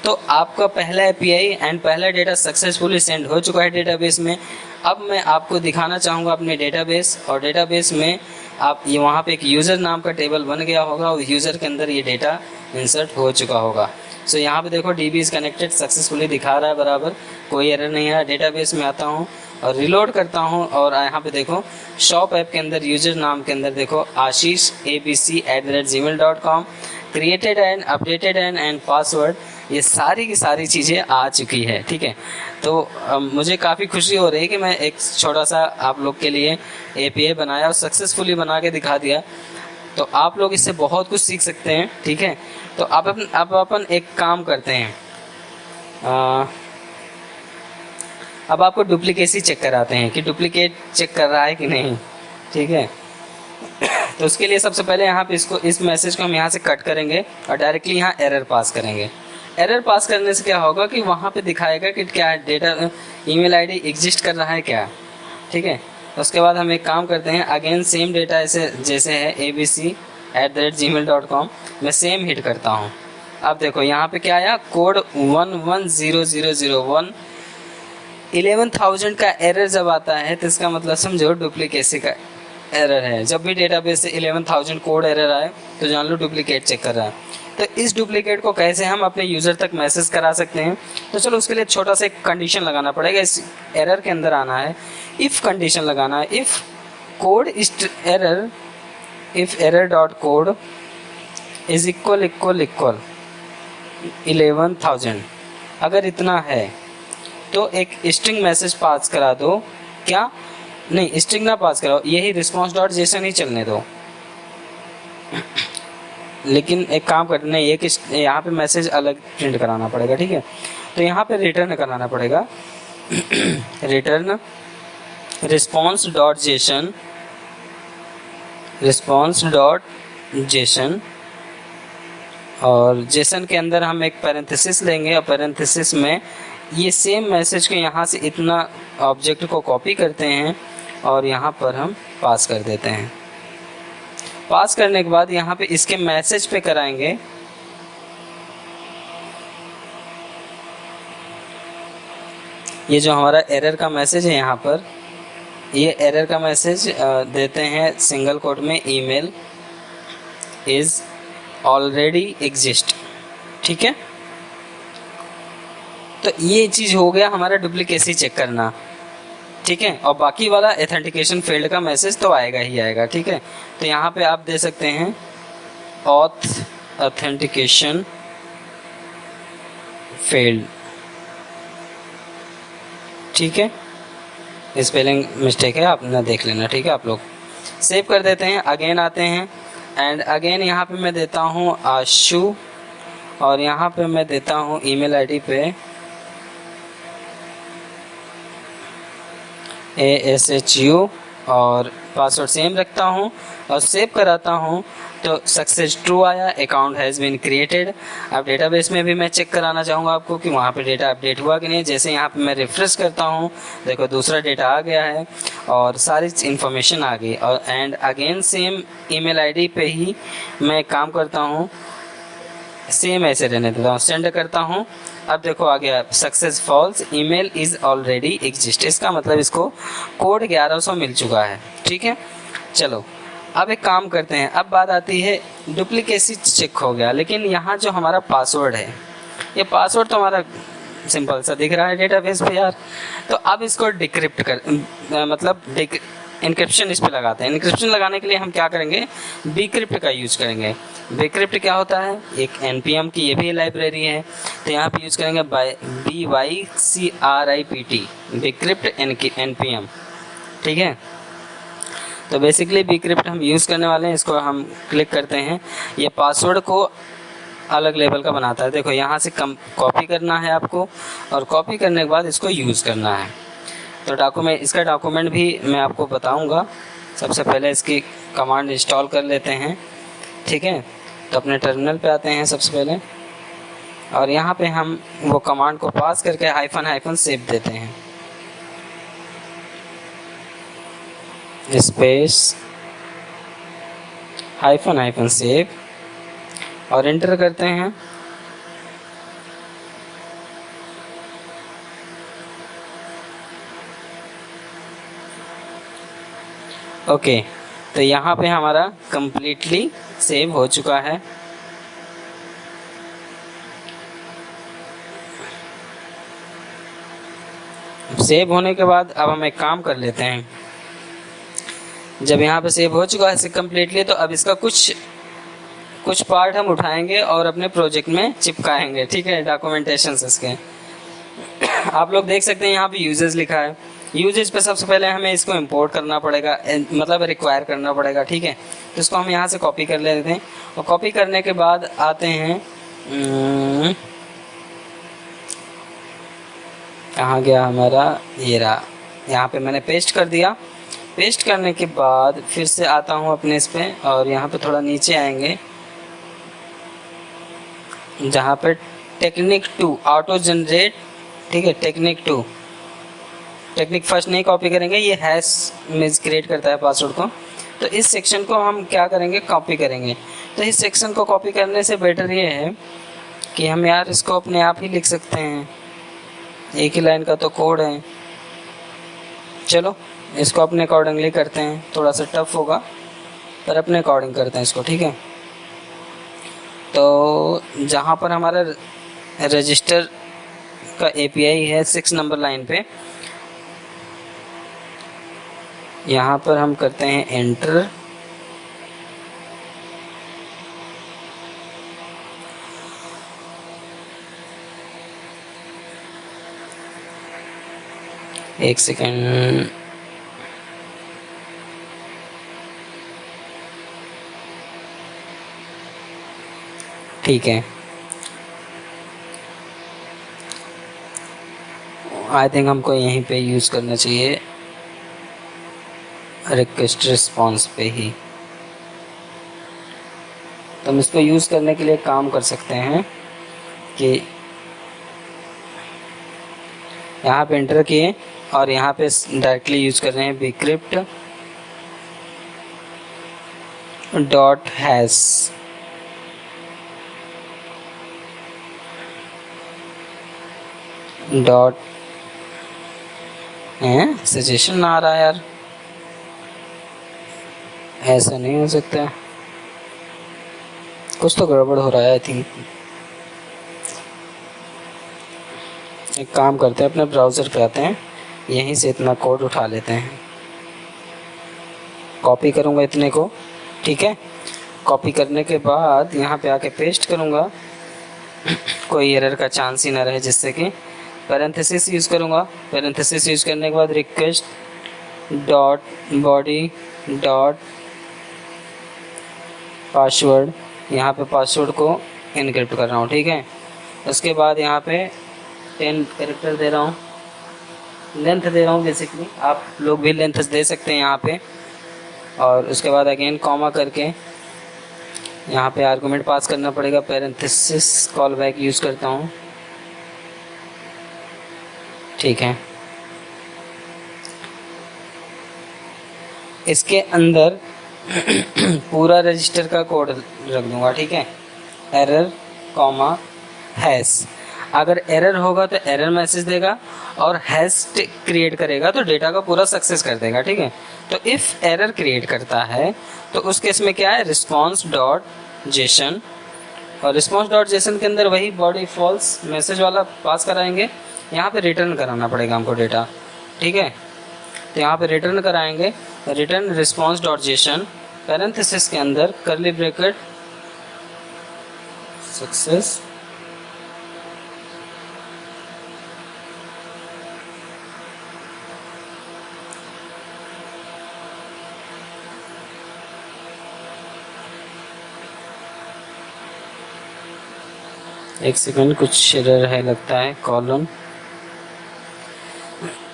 तो आपका पहला एपीआई एंड पहला डेटा सक्सेसफुली सेंड हो चुका है डेटाबेस में। अब मैं आपको दिखाना चाहूँगा अपने डेटाबेस, और डेटाबेस में आप ये वहाँ पे एक यूज़र नाम का टेबल बन गया होगा और यूज़र के अंदर ये डेटा इंसर्ट हो चुका होगा। सो यहाँ पे देखो DB इज़ कनेक्टेड सक्सेसफुली दिखा रहा है बराबर, कोई एरर नहीं है। डेटाबेस में आता हूँ और रिलोड करता हूँ और यहाँ पे देखो शॉप ऐप के अंदर यूज़र नाम के अंदर देखो आशीष abc@gmail.com created and updated and password, ये सारी की सारी चीज़ें आ चुकी है। ठीक है, तो मुझे काफ़ी खुशी हो रही है कि मैं एक छोटा सा आप लोग के लिए API बनाया और सक्सेसफुली बना के दिखा दिया। तो आप लोग इससे बहुत कुछ सीख सकते हैं। ठीक है, तो अब अपन एक काम करते हैं, अब आपको डुप्लीकेसी चेक कराते हैं कि डुप्लीकेट चेक कर रहा है कि नहीं। ठीक है, तो उसके लिए सबसे पहले यहाँ पे इस मैसेज को हम यहाँ से कट करेंगे और डायरेक्टली यहाँ एरर पास करेंगे। एरर पास करने से क्या होगा कि वहाँ पे दिखाएगा कि क्या डेटा ईमेल आईडी एग्जिस्ट कर रहा है क्या। ठीक है, उसके बाद हम एक काम करते हैं, अगेन सेम डेटा ऐसे जैसे है abc@gmail.com, मैं सेम हिट करता हूँ। अब देखो यहाँ पे क्या आया, कोड 110001, 11,000 का एरर जब आता है तो इसका मतलब समझो डुप्लीकेसी का एरर है। जब भी डेटाबेस से 11,000 कोड एरर आए तो जान लो डुप्लीकेट चेक कर रहा है। तो इस डुप्लीकेट को कैसे हम अपने यूज़र तक मैसेज करा सकते हैं, तो चलो उसके लिए छोटा सा एक कंडीशन लगाना पड़ेगा। इस एरर के अंदर आना है, इफ़ कंडीशन लगाना है, इफ़ कोड इस error, if error dot code is equal 11,000, अगर इतना है तो एक स्ट्रिंग मैसेज पास करा दो। क्या नहीं, स्ट्रिंग ना पास कराओ, यही रिस्पॉन्स डॉट जेसन ही चलने दो। लेकिन एक काम करना है, एक यहाँ पे मैसेज अलग प्रिंट कराना पड़ेगा। ठीक है, तो यहाँ पे रिटर्न कराना पड़ेगा, रिटर्न रिस्पॉन्स डॉट जेसन, और जेसन के अंदर हम एक पैरेंथेसिस लेंगे और पैरेंथेसिस में ये सेम मैसेज को यहाँ से इतना ऑब्जेक्ट को कॉपी करते हैं और यहाँ पर हम पास कर देते हैं। पास करने के बाद यहाँ पे इसके मैसेज पे कराएंगे, ये जो हमारा एरर का मैसेज है यहाँ पर, ये एरर का मैसेज देते हैं सिंगल कोट में, ईमेल इज ऑलरेडी एग्जिस्ट। ठीक है, तो ये चीज़ हो गया हमारा डुप्लीकेसी चेक करना। ठीक है, और बाकी वाला एथेंटिकेशन फेल्ड का मैसेज तो आएगा ही आएगा। ठीक है, तो यहाँ पे आप दे सकते हैं ऑथ ऑथेंटिकेशन फेल्ड। ठीक है, स्पेलिंग मिस्टेक है, आप ना देख लेना। ठीक है, आप लोग सेव कर देते हैं, अगेन आते हैं एंड अगेन यहाँ पे मैं देता हूँ आशु, और यहाँ पे मैं देता हूँ ईमेल आईडी पे ASHU और पासवर्ड सेम रखता हूँ और सेव कराता हूँ। तो सक्सेस ट्रू आया, अकाउंट हैज़ बीन क्रिएटेड। अब डेटाबेस में भी मैं चेक कराना चाहूँगा आपको कि वहाँ पे डेटा अपडेट हुआ कि नहीं। जैसे यहाँ पे मैं रिफ्रेश करता हूँ, देखो दूसरा डेटा आ गया है और सारी इन्फॉर्मेशन आ गई। और and again same email ID पे ही मैं काम करता हूँ, सेम ऐसे रहने देता हूँ, सेंड करता हूँ। अब देखो आ गया success false, email is already exist. इसका मतलब इसको कोड 1100 मिल चुका है। ठीक है, चलो अब एक काम करते हैं। अब बात आती है डुप्लीकेसी चेक हो गया, लेकिन यहाँ जो हमारा पासवर्ड है, ये पासवर्ड तो हमारा सिंपल सा दिख रहा है डेटाबेस पे यार। तो अब इसको डिक्रिप्ट कर मतलब इनक्रिप्शन इस पे लगाते हैं। इनक्रिप्शन लगाने के लिए हम क्या करेंगे, बीक्रिप्ट का यूज करेंगे। बीक्रिप्ट क्या होता है, एक npm की ये भी लाइब्रेरी है, तो यहाँ पे यूज करेंगे BYCRIPT बीक्रिप्ट npm, ठीक है। तो बेसिकली बीक्रिप्ट हम यूज़ करने वाले हैं। इसको हम क्लिक करते हैं, ये पासवर्ड को अलग लेवल का बनाता है। देखो यहाँ से कॉपी करना है आपको, और कॉपी करने के बाद इसको यूज़ करना है। तो इसका डॉक्यूमेंट भी मैं आपको बताऊंगा। सबसे पहले इसकी कमांड इंस्टॉल कर लेते हैं, ठीक है। तो अपने टर्मिनल पे आते हैं सबसे पहले, और यहाँ पे हम वो कमांड को पास करके हाइफन सेव देते हैं, स्पेस हाइफन सेव, और एंटर करते हैं। ओके, तो यहाँ पे हमारा कंप्लीटली सेव हो चुका है। सेव होने के बाद अब हम एक काम कर लेते हैं। जब यहाँ पे सेव हो चुका है कंप्लीटली, तो अब इसका कुछ पार्ट हम उठाएंगे और अपने प्रोजेक्ट में चिपकाएंगे, ठीक है, डॉक्यूमेंटेशन से इसके। आप लोग देख सकते हैं यहाँ पे यूजेस लिखा है। यूजेज पे सबसे पहले हमें इसको इंपोर्ट करना पड़ेगा, मतलब रिक्वायर करना पड़ेगा, ठीक है। तो इसको हम यहाँ से कॉपी कर लेते हैं, और कॉपी करने के बाद आते हैं, कहाँ गया हमारा, ये रहा, यहाँ पे मैंने पेस्ट कर दिया। पेस्ट करने के बाद फिर से आता हूँ अपने इस पे, और यहाँ पे थोड़ा नीचे आएंगे जहाँ पे टेक्निक 2 ऑटो जनरेट, ठीक है, टेक्निक फर्स्ट नहीं कॉपी करेंगे, ये हैश मिस क्रिएट करता है पासवर्ड को। तो इस सेक्शन को हम क्या करेंगे, कॉपी करेंगे। तो इस सेक्शन को कॉपी करने से बेटर ये है कि हम यार इसको अपने आप ही लिख सकते हैं, एक ही लाइन का तो कोड है। चलो इसको अपने अकॉर्डिंगली करते हैं, थोड़ा सा टफ होगा पर अपने अकॉर्डिंग करते हैं इसको, ठीक है। तो जहाँ पर हमारा रजिस्टर का API है 6 नंबर लाइन पे, यहाँ पर हम करते हैं एंटर। एक सेकेंड, ठीक है। आई थिंक हमको यहीं पे यूज़ करना चाहिए, रिक्वेस्ट रिस्पॉन्स पे ही। तो हम इसको यूज़ करने के लिए काम कर सकते हैं कि यहाँ पे एंटर किए, और यहाँ पे डायरेक्टली यूज़ कर रहे हैं bcrypt dot hash, dot suggestion आ रहा है यार, ऐसा नहीं हो सकता, कुछ तो गड़बड़ हो रहा है आई थिंक। एक काम करते हैं, अपने ब्राउज़र पे आते हैं, यहीं से इतना कोड उठा लेते हैं। कॉपी करूँगा इतने को, ठीक है। कॉपी करने के बाद यहाँ पे आके पेस्ट करूँगा, कोई एरर का चांस ही ना रहे, जिससे कि पैरेंथेसिस यूज़ करूँगा। पैरेंथेसिस यूज़ करने के बाद request dot body dot password, यहाँ पे पासवर्ड को इनक्रिप्ट कर रहा हूँ, ठीक है। उसके बाद यहाँ पे 10 कैरेक्टर दे रहा हूँ, लेंथ दे रहा हूँ बेसिकली, आप लोग भी लेंथ दे सकते हैं यहाँ पे। और उसके बाद अगेन कॉमा करके यहाँ पे आर्गुमेंट पास करना पड़ेगा, पैरेंथेसिस कॉल बैक यूज़ करता हूँ, ठीक है। इसके अंदर पूरा रजिस्टर का कोड रख दूंगा, ठीक है। एरर कॉमा हैश, अगर एरर होगा तो एरर मैसेज देगा, और हैश क्रिएट करेगा तो डेटा का पूरा सक्सेस कर देगा, ठीक है। तो इफ़ एरर क्रिएट करता है तो उस केस में क्या है, रिस्पॉन्स डॉट जेसन और रिस्पॉन्स डॉट जेसन के अंदर वही बॉडी फॉल्स मैसेज वाला पास कराएंगे। यहाँ पे रिटर्न कराना पड़ेगा हमको डेटा, ठीक है। तो यहाँ पे रिटर्न कराएंगे return response dot JSON parenthesis के अंदर कर्ली ब्रैकेट सक्सेस एक सेकंड, कुछ एरर है लगता है, कॉलन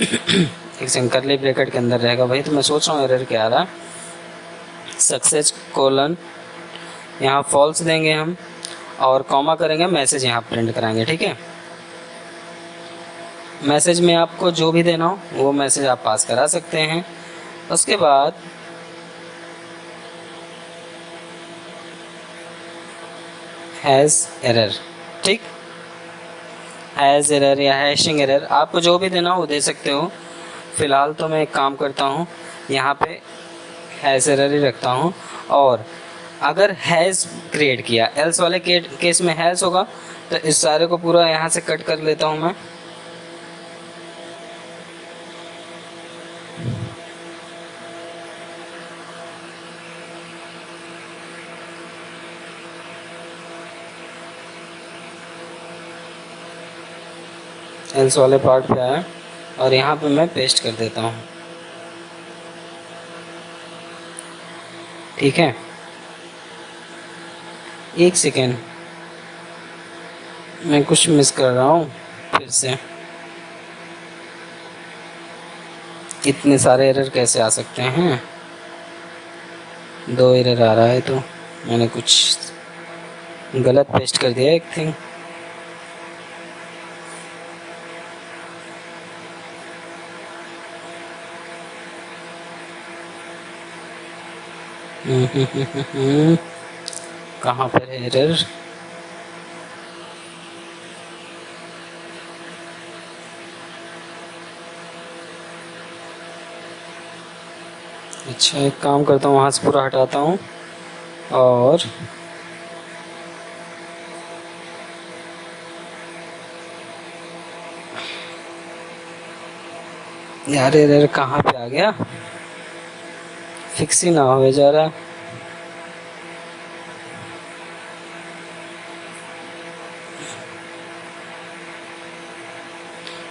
एक सेकंड, कर्ली ब्रैकेट के अंदर रहेगा भाई, तो मैं सोच रहा हूँ एरर क्या आ रहा है। सक्सेस कोलन, यहाँ फॉल्स देंगे हम और कॉमा करेंगे, मैसेज यहाँ प्रिंट कराएंगे, ठीक है। मैसेज में आपको जो भी देना हो वो मैसेज आप पास करा सकते हैं। उसके बाद हैज़ एरर, ठीक, हैज़ एरर या हैशिंग एरर, आपको जो भी देना हो वो दे सकते हो। फ़िलहाल तो मैं एक काम करता हूँ, यहाँ पे हैज़ एरर ही रखता हूँ। और अगर हैज़ क्रिएट किया, एल्स वाले केस में हैज़ होगा, तो इस सारे को पूरा यहाँ से कट कर लेता हूँ मैं। एल्स वाले पार्ट पे आया और यहाँ पे मैं पेस्ट कर देता हूँ, ठीक है। एक सेकेंड, मैं कुछ मिस कर रहा हूँ फिर से। इतने सारे एरर कैसे आ सकते हैं, 2 एरर आ रहा है, तो मैंने कुछ गलत पेस्ट कर दिया एक थिंग। कहाँ पर है एरर? अच्छा, एक काम करता हूँ, वहाँ से पूरा हटाता हूँ और यार एरर कहाँ पे आ गया, फिक्स ही ना हो जा रहा।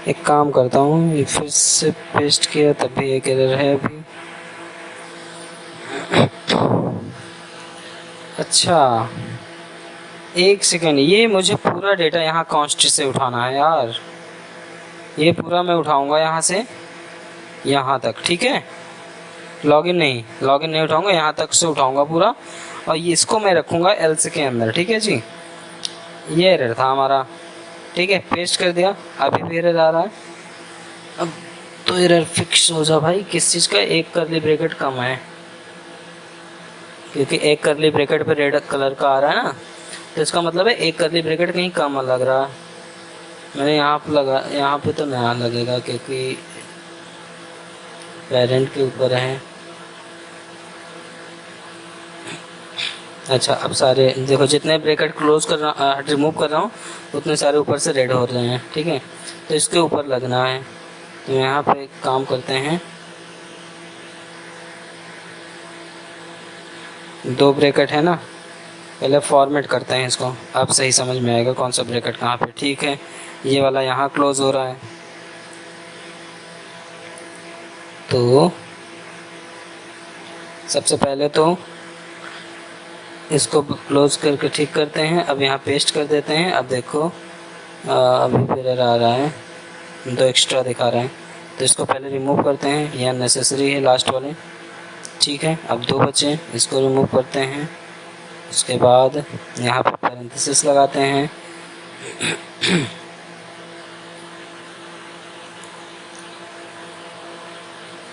एक काम करता हूँ, ये फिर से पेस्ट किया तब भी एक एरर है अभी। अच्छा एक सेकंड, ये मुझे पूरा डेटा यहाँ कॉन्स्ट से उठाना है यार, ये पूरा मैं उठाऊंगा यहाँ से यहाँ तक, ठीक है। लॉगिन नहीं उठाऊंगा, यहाँ तक से उठाऊंगा पूरा, और ये इसको मैं रखूंगा एल्स के अंदर, ठीक है जी। ये एरर था हमारा, ठीक है, पेस्ट कर दिया, अभी भी एरर आ रहा है। अब तो एरर फिक्स हो जा भाई, किस चीज़ का, एक कर्ली ब्रैकेट कम है, क्योंकि एक कर्ली ब्रैकेट पे रेड कलर का आ रहा है ना, तो इसका मतलब है एक कर्ली ब्रैकेट कहीं कम लग रहा है। मैंने यहाँ पे लगा, यहाँ पे तो नया लगेगा क्योंकि पेरेंट के ऊपर है। अच्छा, अब सारे देखो, जितने ब्रैकेट क्लोज कर रहा रिमूव कर रहा हूँ उतने सारे ऊपर से रेड हो रहे हैं, ठीक है। तो इसके ऊपर लगना है, तो यहाँ पे एक काम करते हैं, 2 ब्रैकेट है ना, पहले फॉर्मेट करते हैं इसको, अब सही समझ में आएगा कौन सा ब्रैकेट कहाँ पे, ठीक है। ये वाला यहाँ क्लोज हो रहा है, तो सबसे पहले तो इसको क्लोज करके ठीक करते हैं। अब यहाँ पेस्ट कर देते हैं। अब देखो अभी एरर आ रहा है, 2 एक्स्ट्रा दिखा रहे हैं, तो इसको पहले रिमूव करते हैं, यह नेसेसरी है लास्ट वाले, ठीक है। अब 2 बचे, इसको रिमूव करते हैं। उसके बाद यहाँ पर पैरेंथेसिस लगाते हैं,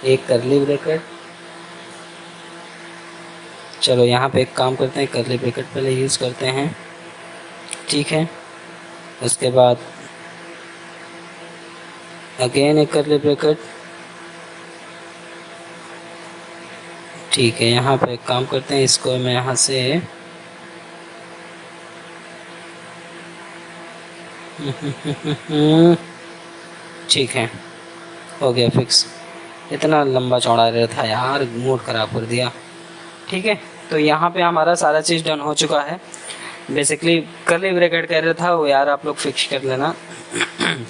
एक कर्ली ब्रैकेट। चलो यहाँ पे एक काम करते हैं, कर्ली ब्रैकेट पहले यूज़ करते हैं, ठीक है। उसके बाद अगेन एक कर्ली ब्रैकेट, ठीक है। यहाँ पे एक काम करते हैं, इसको मैं यहाँ से ठीक है, हो गया फिक्स। इतना लंबा चौड़ा रहा था यार, मूड ख़राब कर दिया। ठीक है, तो यहाँ पे हमारा सारा चीज़ डन हो चुका है। बेसिकली कर्ली ब्रैकेट कह रहा था वो यार आप लोग फिक्स कर लेना।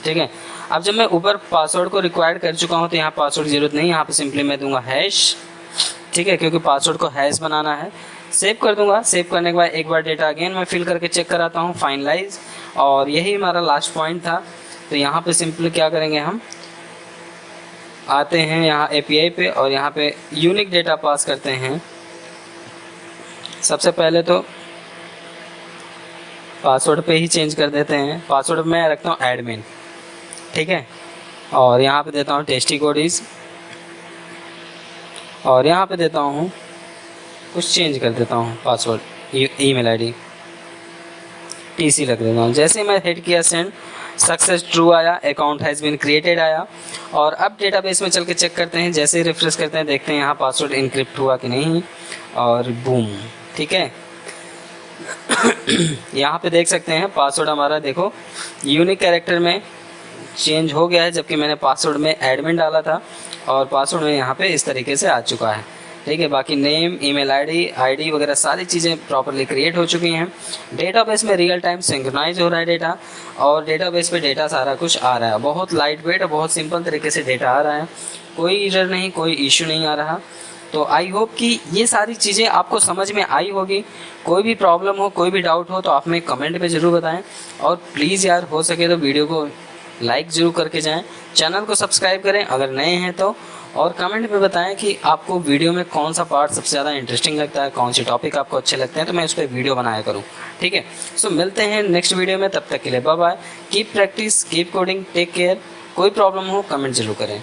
ठीक है, अब जब मैं ऊपर पासवर्ड को रिक्वायर्ड कर चुका हूँ तो यहाँ पासवर्ड की ज़रूरत नहीं, यहाँ पे सिंपली मैं दूंगा हैश। ठीक है, क्योंकि पासवर्ड को हैश बनाना है। सेव कर दूंगा। सेव करने के बाद एक बार डेटा अगेन मैं फिल करके चेक कराता हूँ, फाइनलाइज। और यही हमारा लास्ट पॉइंट था। तो यहाँ पे सिंपली क्या करेंगे, हम आते हैं यहाँ एपीआई पे और यहाँ पे यूनिक डेटा पास करते हैं। सबसे पहले तो पासवर्ड पे ही चेंज कर देते हैं। पासवर्ड मैं रखता हूँ एडमिन। ठीक है, और यहाँ पे देता हूँ टेस्टी कोडीज, और यहाँ पे देता हूँ कुछ चेंज कर देता हूँ पासवर्ड, ईमेल आईडी टीसी रख देता हूँ। जैसे ही मैं हिट किया सेंड, सक्सेस ट्रू आया, अकाउंट हैज़ बीन क्रिएटेड आया। और अब डेटाबेस में चल के चेक करते हैं। जैसे ही रिफ्रेश करते हैं देखते हैं यहाँ पासवर्ड इनक्रिप्ट हुआ कि नहीं, और बूम। ठीक है, यहाँ पे देख सकते हैं पासवर्ड हमारा देखो यूनिक कैरेक्टर में चेंज हो गया है, जबकि मैंने पासवर्ड में एडमिन डाला था और पासवर्ड में यहाँ पे इस तरीके से आ चुका है। ठीक है, बाकी नेम, ईमेल आईडी वगैरह सारी चीज़ें प्रॉपरली क्रिएट हो चुकी हैं। डेटाबेस में रियल टाइम सिंक्रोनाइज हो रहा है डेटा, और डेटाबेस पे डेटा सारा कुछ आ रहा है। बहुत लाइट वेट और बहुत सिंपल तरीके से डेटा आ रहा है, कोई एरर नहीं, कोई इश्यू नहीं आ रहा। तो आई होप कि ये सारी चीज़ें आपको समझ में आई होगी। कोई भी प्रॉब्लम हो, कोई भी डाउट हो तो आप हमें कमेंट पे ज़रूर बताएं, और प्लीज़ यार हो सके तो वीडियो को लाइक ज़रूर करके जाएं, चैनल को सब्सक्राइब करें अगर नए हैं तो, और कमेंट में बताएं कि आपको वीडियो में कौन सा पार्ट सबसे ज़्यादा इंटरेस्टिंग लगता है, कौन से टॉपिक आपको अच्छे लगते हैं, तो मैं उस पर वीडियो बनाया करूँ। ठीक है, सो मिलते हैं नेक्स्ट वीडियो में, तब तक के लिए bye bye. Keep practice, keep coding, take care. कोई प्रॉब्लम हो कमेंट जरूर करें।